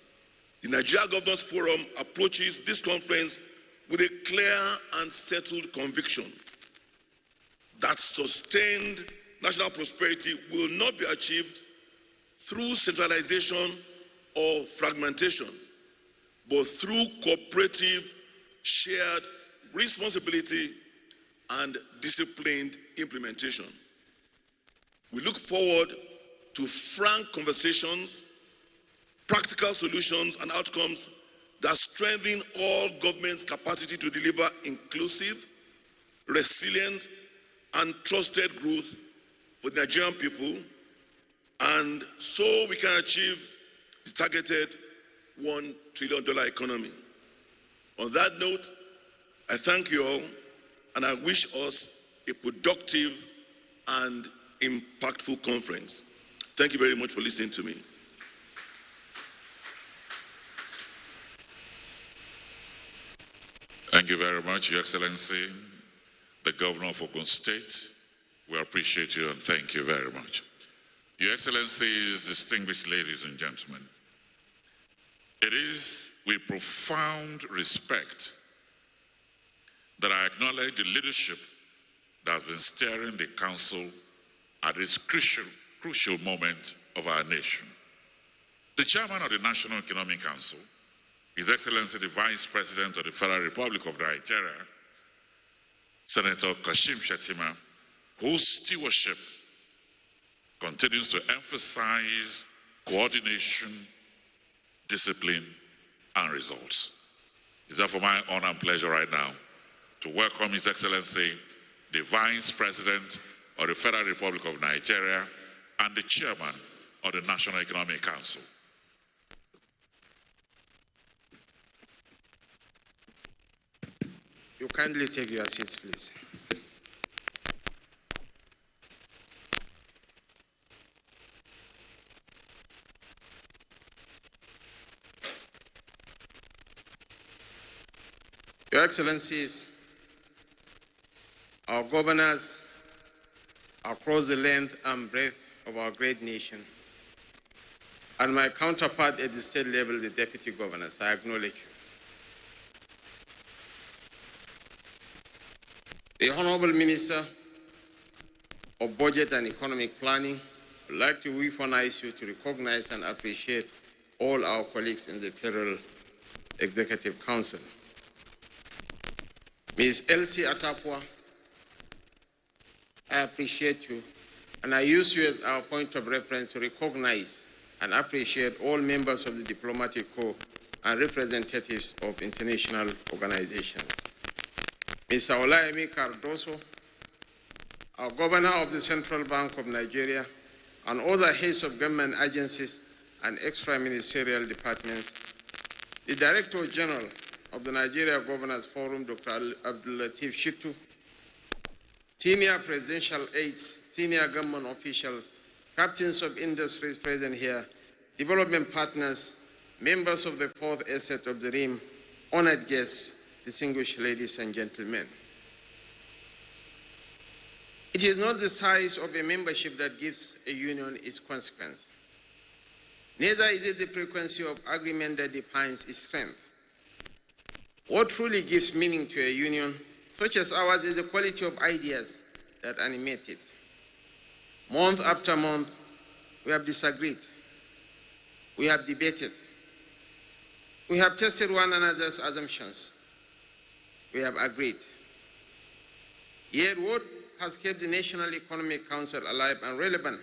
the Nigeria Governors Forum approaches this conference with a clear and settled conviction that sustained national prosperity will not be achieved through centralization or fragmentation, but through cooperative, shared responsibility and disciplined implementation. We look forward to frank conversations, practical solutions, and outcomes that strengthen all governments' capacity to deliver inclusive, resilient, and trusted growth for the Nigerian people, and so we can achieve the targeted $1 trillion economy. On that note, I thank you all, and I wish us a productive and impactful conference. Thank you very much for listening to me. Thank you very much, Your Excellency, the Governor of Ogun State. We appreciate you and thank you very much. Your Excellencies, distinguished ladies and gentlemen, it is with profound respect that I acknowledge the leadership that has been steering the Council at this crucial moment of our nation. The Chairman of the National Economic Council, His Excellency the Vice President of the Federal Republic of Nigeria, Senator Kashim Shettima, whose stewardship continues to emphasize coordination, discipline, and results. It's therefore my honor and pleasure right now to welcome His Excellency the Vice President of the Federal Republic of Nigeria and the Chairman of the National Economic Council. You kindly take your seats, please. Your Excellencies, our governors across the length and breadth of our great nation, and my counterpart at the state level, the deputy governors, I acknowledge you. The Honorable Minister of Budget and Economic Planning would like to recognize you to recognize and appreciate all our colleagues in the Federal Executive Council. Ms. Elsie Atapwa, I appreciate you, and I use you as our point of reference to recognize and appreciate all members of the Diplomatic Corps and representatives of international organizations. Mr. Olayemi Cardoso, our Governor of the Central Bank of Nigeria, and other heads of government agencies and extra-ministerial departments, the Director General of the Nigeria Governors Forum, Dr. Abdul-Latif Shittu, senior presidential aides, senior government officials, captains of industries present here, development partners, members of the fourth asset of the RIM, honored guests, distinguished ladies and gentlemen. It is not the size of a membership that gives a union its consequence. Neither is it the frequency of agreement that defines its strength. What truly gives meaning to a union, such as ours, is the quality of ideas that animate it. Month after month, we have disagreed. We have debated. We have tested one another's assumptions. We have agreed. Yet what has kept the National Economic Council alive and relevant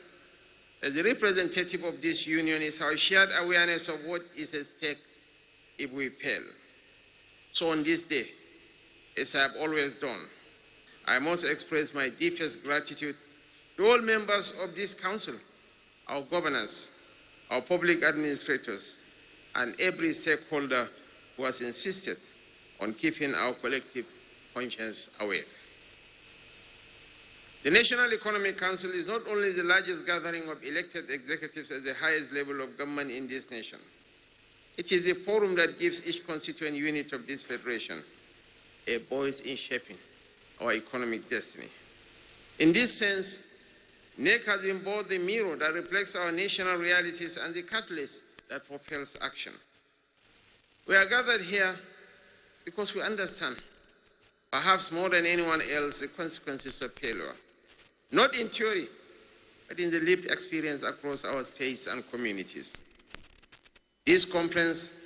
as the representative of this union is our shared awareness of what is at stake if we fail. So on this day, as I have always done, I must express my deepest gratitude to all members of this council, our governors, our public administrators, and every stakeholder who has insisted on keeping our collective conscience awake. The National Economic Council is not only the largest gathering of elected executives at the highest level of government in this nation, it is a forum that gives each constituent unit of this federation a voice in shaping our economic destiny. In this sense, NEC has been both the mirror that reflects our national realities and the catalyst that propels action. We are gathered here because we understand, perhaps more than anyone else, the consequences of failure, not in theory, but in the lived experience across our states and communities. This conference,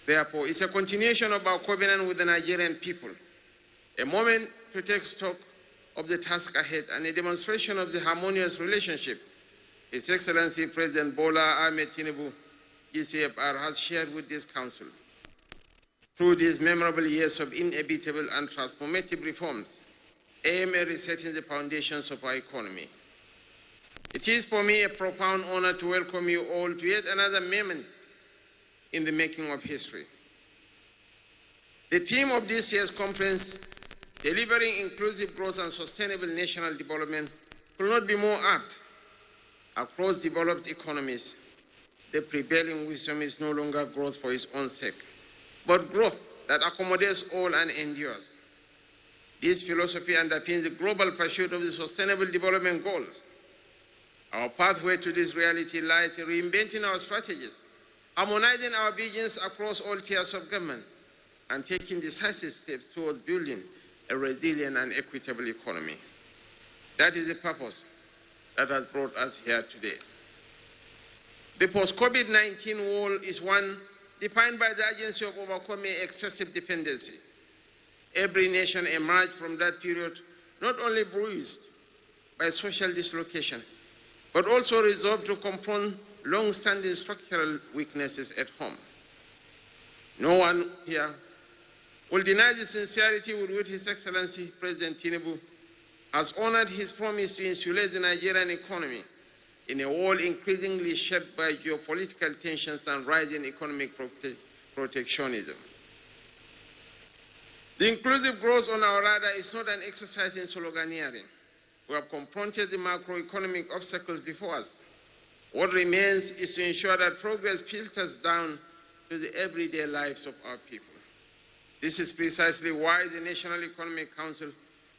therefore, is a continuation of our covenant with the Nigerian people, a moment to take stock of the task ahead and a demonstration of the harmonious relationship His Excellency President Bola Ahmed Tinubu, GCFR, has shared with this council. Through these memorable years of inevitable and transformative reforms, aimed at resetting the foundations of our economy. It is for me a profound honor to welcome you all to yet another moment in the making of history. The theme of this year's conference, delivering inclusive growth and sustainable national development, could not be more apt. Across developed economies, the prevailing wisdom is no longer growth for its own sake, but growth that accommodates all and endures. This philosophy underpins the global pursuit of the Sustainable Development Goals. Our pathway to this reality lies in reinventing our strategies, harmonizing our visions across all tiers of government, and taking decisive steps towards building a resilient and equitable economy. That is the purpose that has brought us here today. The post-COVID-19 world is one defined by the urgency of overcoming excessive dependency. Every nation emerged from that period not only bruised by social dislocation, but also resolved to confront long-standing structural weaknesses at home. No one here will deny the sincerity with which His Excellency President Tinubu has honored his promise to insulate the Nigerian economy in a world increasingly shaped by geopolitical tensions and rising economic protectionism. The inclusive growth on our radar is not an exercise in sloganeering. We have confronted the macroeconomic obstacles before us. What remains is to ensure that progress filters down to the everyday lives of our people. This is precisely why the National Economic Council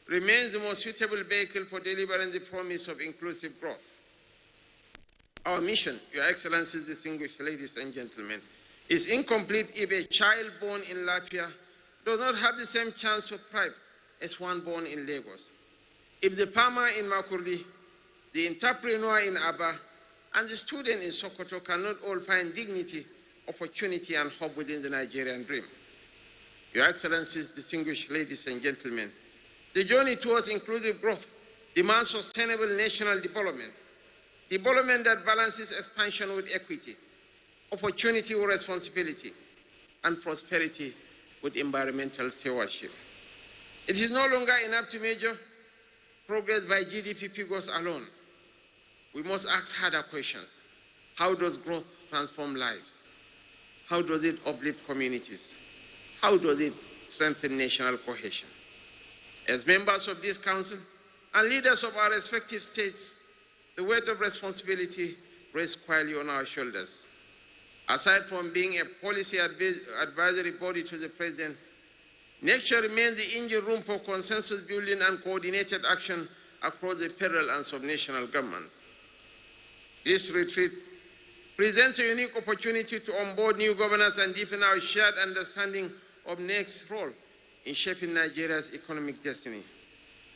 remains the most suitable vehicle for delivering the promise of inclusive growth. Our mission, Your Excellencies, distinguished ladies and gentlemen, is incomplete if a child born in Lafia does not have the same chance to thrive as one born in Lagos. If the farmer in Makurdi, the entrepreneur in Aba, and the student in Sokoto cannot all find dignity, opportunity, and hope within the Nigerian dream. Your Excellencies, distinguished ladies and gentlemen, the journey towards inclusive growth demands sustainable national development, development that balances expansion with equity, opportunity with responsibility, and prosperity with environmental stewardship. It is no longer enough to measure progress by GDP figures alone. We must ask harder questions. How does growth transform lives? How does it uplift communities? How does it strengthen national cohesion? As members of this council and leaders of our respective states, the weight of responsibility rests squarely on our shoulders. Aside from being a policy advisory body to the President, NEC remains the engine room for consensus building and coordinated action across the federal and subnational governments. This retreat presents a unique opportunity to onboard new governors and deepen our shared understanding of NEC's role in shaping Nigeria's economic destiny,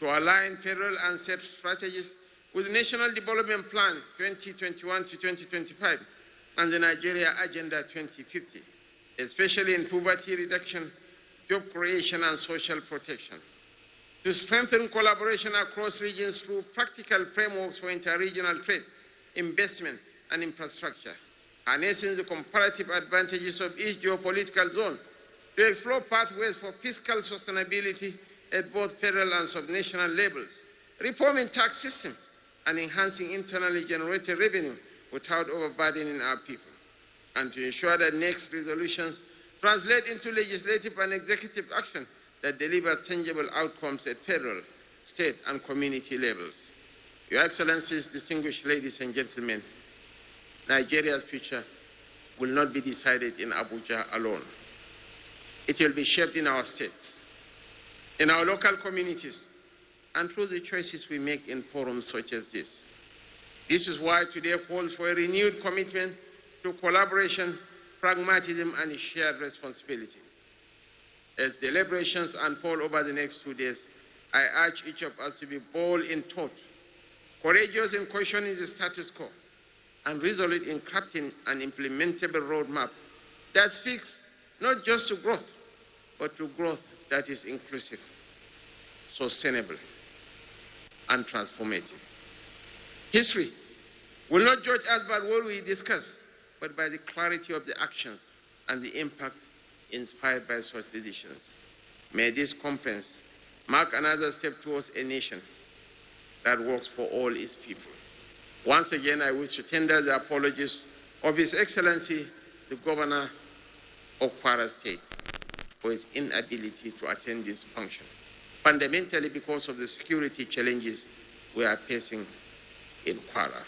to align federal and state strategies with the National Development Plan 2021 to 2025 and the Nigeria Agenda 2050, especially in poverty reduction, job creation, and social protection, to strengthen collaboration across regions through practical frameworks for interregional trade, investment, and infrastructure, harnessing the comparative advantages of each geopolitical zone, to explore pathways for fiscal sustainability at both federal and subnational levels, reforming tax systems, and enhancing internally generated revenue without overburdening our people, and to ensure that next resolutions translate into legislative and executive action that delivers tangible outcomes at federal, state, and community levels. Your Excellencies, distinguished ladies and gentlemen, Nigeria's future will not be decided in Abuja alone. It will be shaped in our states, in our local communities, and through the choices we make in forums such as this. This is why today calls for a renewed commitment to collaboration, pragmatism, and shared responsibility. As deliberations unfold over the next 2 days, I urge each of us to be bold in thought, courageous in questioning the status quo, and resolute in crafting an implementable roadmap that speaks not just to growth, but to growth that is inclusive, sustainable, and transformative. History will not judge us by what we discuss, but by the clarity of the actions and the impact inspired by such decisions. May this conference mark another step towards a nation that works for all its people. Once again, I wish to tender the apologies of His Excellency, the Governor of Kwara State, for his inability to attend this function, fundamentally because of the security challenges we are facing in Kwara.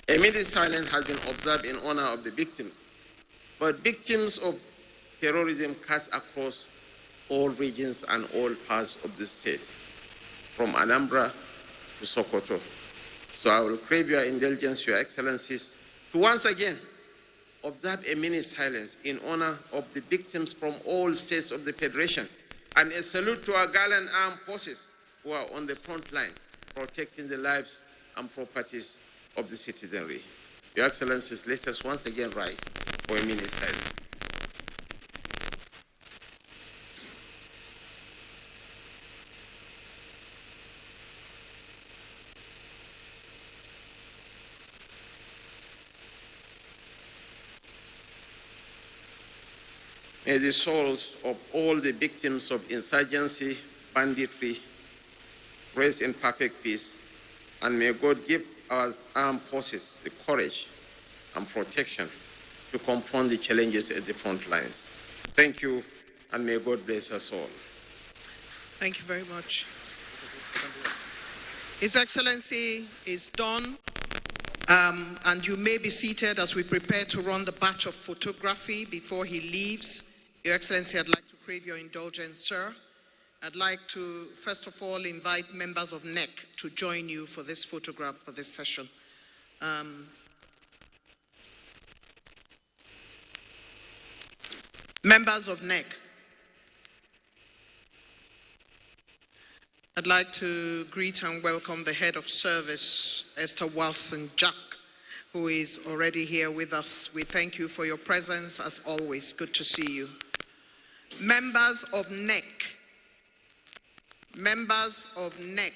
A minute silence has been observed in honor of the victims, but victims of terrorism cuts across all regions and all parts of the state, from Anambra to Sokoto. So I will crave your indulgence, Your Excellencies, to once again observe a minute silence in honor of the victims from all states of the Federation, and a salute to our gallant armed forces who are on the front line, protecting the lives and properties of the citizenry. Your Excellencies, let us once again rise for a minute silence. May the souls of all the victims of insurgency, banditry, rest in perfect peace, and may God give our armed forces the courage and protection to confront the challenges at the front lines. Thank you, and may God bless us all. Thank you very much. His Excellency is done, and you may be seated as we prepare to run the batch of photography before he leaves. Your Excellency, I'd like to crave your indulgence, sir. I'd like to, first of all, invite members of NEC to join you for this photograph, for this session. Members of NEC, I'd like to greet and welcome the Head of Service, Esther Walson-Jack, who is already here with us. We thank you for your presence, as always. Good to see you. Members of NEC, members of NEC,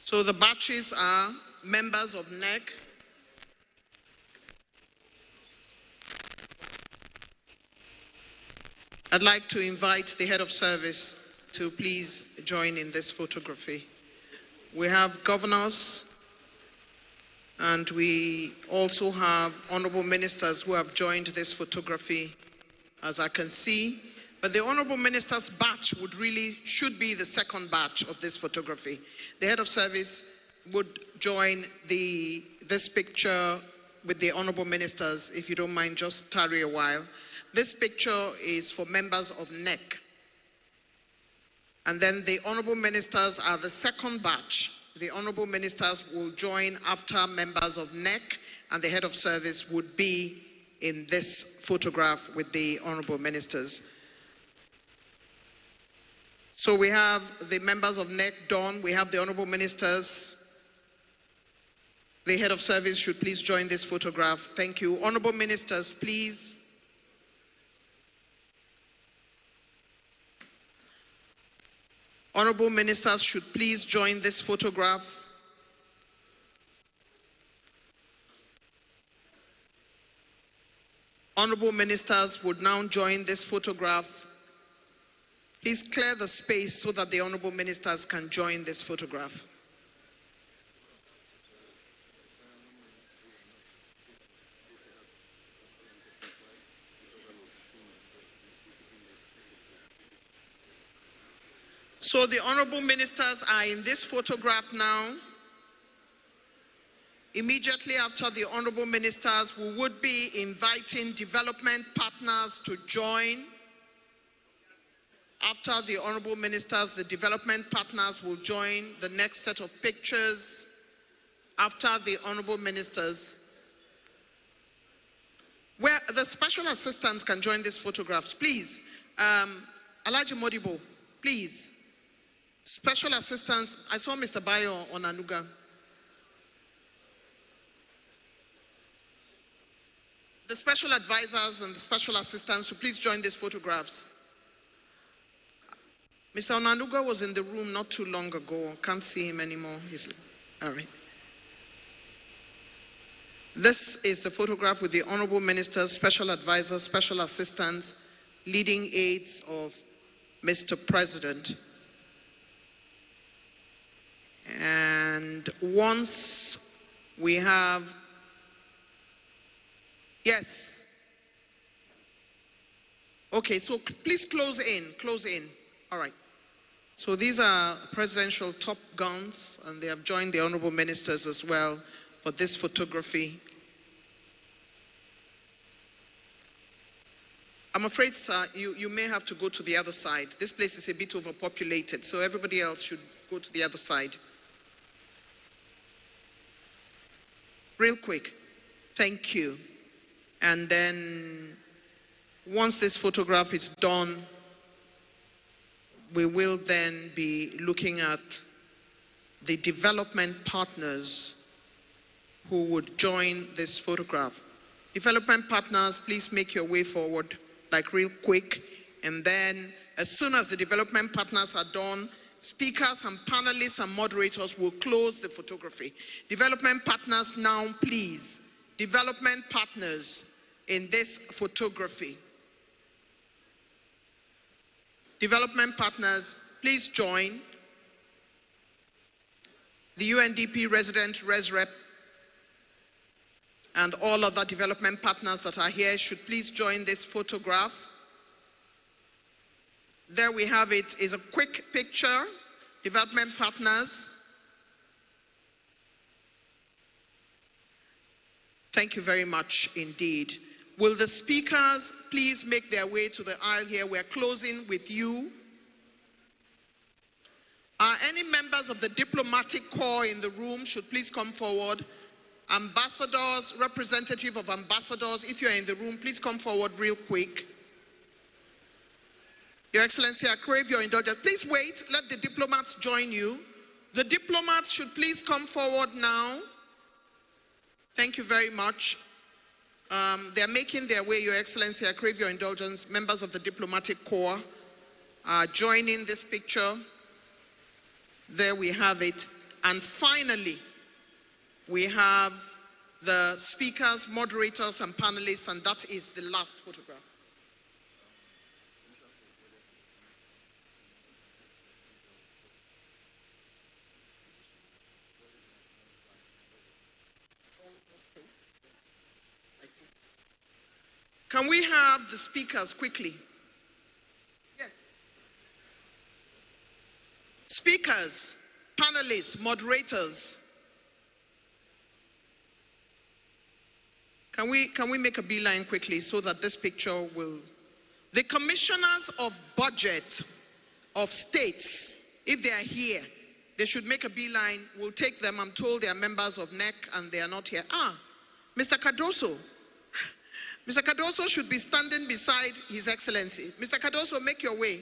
so the batches are members of NEC, I'd like to invite the head of service to please join in this photography. We have governors, and we also have honorable ministers who have joined this photography, as I can see. But the honorable minister's batch should be the second batch of this photography. The head of service would join this picture with the honorable ministers. If you don't mind, just tarry a while. This picture is for members of NEC. And then the honorable ministers are the second batch. The honorable ministers will join after members of NEC, and the head of service would be in this photograph with the honorable ministers. So we have the members of NEC done. We have the honorable ministers. The head of service should please join this photograph. Thank you. Honorable ministers, please. Honorable ministers should please join this photograph. Honorable ministers would now join this photograph. Please clear the space so that the honorable ministers can join this photograph. So the honorable ministers are in this photograph now. Immediately after the honorable ministers, we would be inviting development partners to join. After the honorable ministers, the development partners will join the next set of pictures. After the honorable ministers, where the special assistants can join these photographs, please. Alhaji Modibo, please. Special assistants, I saw Mr. Bayo on Anuga. The special advisors and the special assistants to please join these photographs. Mr. Onanuga was in the room not too long ago. Can't see him anymore. All right. This is the photograph with the honorable ministers, special advisors, special assistants, leading aides of Mr. President. And once we have, yes. Okay, so please close in, close in. All right. So these are presidential top guns, and they have joined the honorable ministers as well for this photography. I'm afraid, sir, you may have to go to the other side. This place is a bit overpopulated, so everybody else should go to the other side. Real quick. Thank you. And then once this photograph is done, we will then be looking at the development partners who would join this photograph. Development partners, please make your way forward, like real quick. And then as soon as the development partners are done, speakers and panelists and moderators will close the photography. Development partners now, please. Development partners in this photography. Development partners, please join. The UNDP resident, res rep, and all other development partners that are here should please join this photograph. There we have it, is a quick picture. Development partners. Thank you very much indeed. Will the speakers please make their way to the aisle here? We're closing with you. Are any members of the diplomatic corps in the room? Should please come forward. Ambassadors, representative of ambassadors, if you're in the room, please come forward real quick. Your Excellency, I crave your indulgence. Please wait, let the diplomats join you. The diplomats should please come forward now. Thank you very much. They're making their way, Your Excellency, I crave your indulgence. Members of the diplomatic corps are joining this picture. There we have it. And finally, we have the speakers, moderators, and panelists, and that is the last photograph. Can we have the speakers quickly? Yes. Speakers, panelists, moderators. Can we make a beeline quickly so that this picture will... The commissioners of budget of states, if they are here, they should make a beeline. We'll take them. I'm told they are members of NEC and they are not here. Mr. Cardoso. Mr. Cardoso should be standing beside His Excellency. Mr. Cardoso, make your way.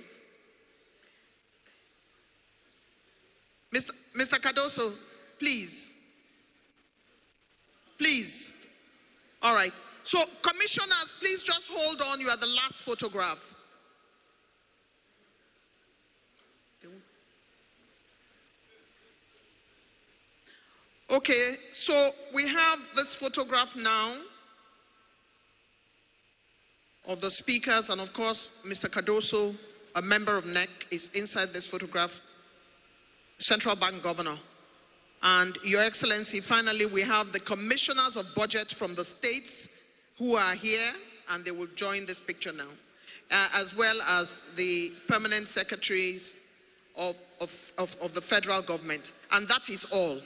Mr. Cardoso, please. Please. All right. So, commissioners, please just hold on. You are the last photograph. Okay, so we have this photograph now of the speakers, and of course, Mr. Cardoso, a member of NEC, is inside this photograph, Central Bank Governor. And Your Excellency, finally, we have the commissioners of budget from the states who are here, and they will join this picture now, as well as the permanent secretaries of the federal government. And that is all.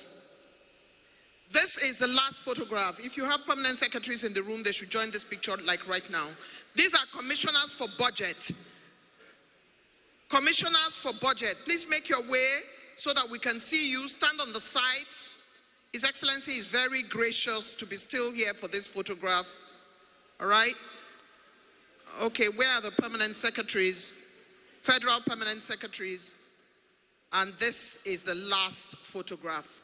This is the last photograph. If you have permanent secretaries in the room, they should join this picture like right now. These are commissioners for budget. Commissioners for budget. Please make your way so that we can see you. Stand on the sides. His Excellency is very gracious to be still here for this photograph. All right? Okay, where are the permanent secretaries? Federal permanent secretaries. And this is the last photograph.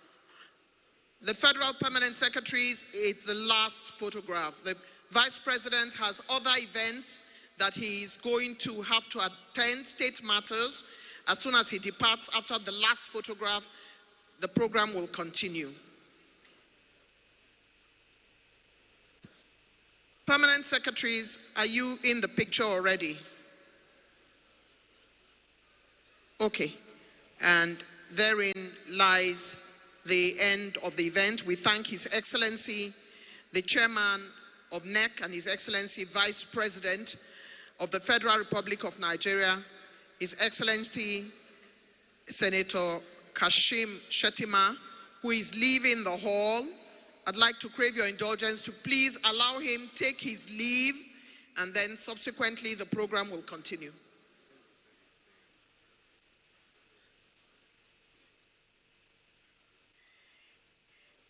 The federal permanent secretaries, it's the last photograph. The Vice President has other events that he is going to have to attend, state matters. As soon as he departs after the last photograph, the program will continue. Permanent secretaries, are you in the picture already? Okay. And therein lies the end of the event. We thank His Excellency, the Chairman of NEC, and His Excellency, Vice President of the Federal Republic of Nigeria, His Excellency, Senator Kashim Shettima, who is leaving the hall. I'd like to crave your indulgence to please allow him take his leave, and then subsequently the program will continue.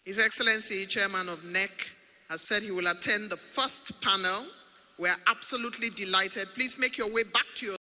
His Excellency, Chairman of NEC, has said he will attend the first panel. We're absolutely delighted. Please make your way back to your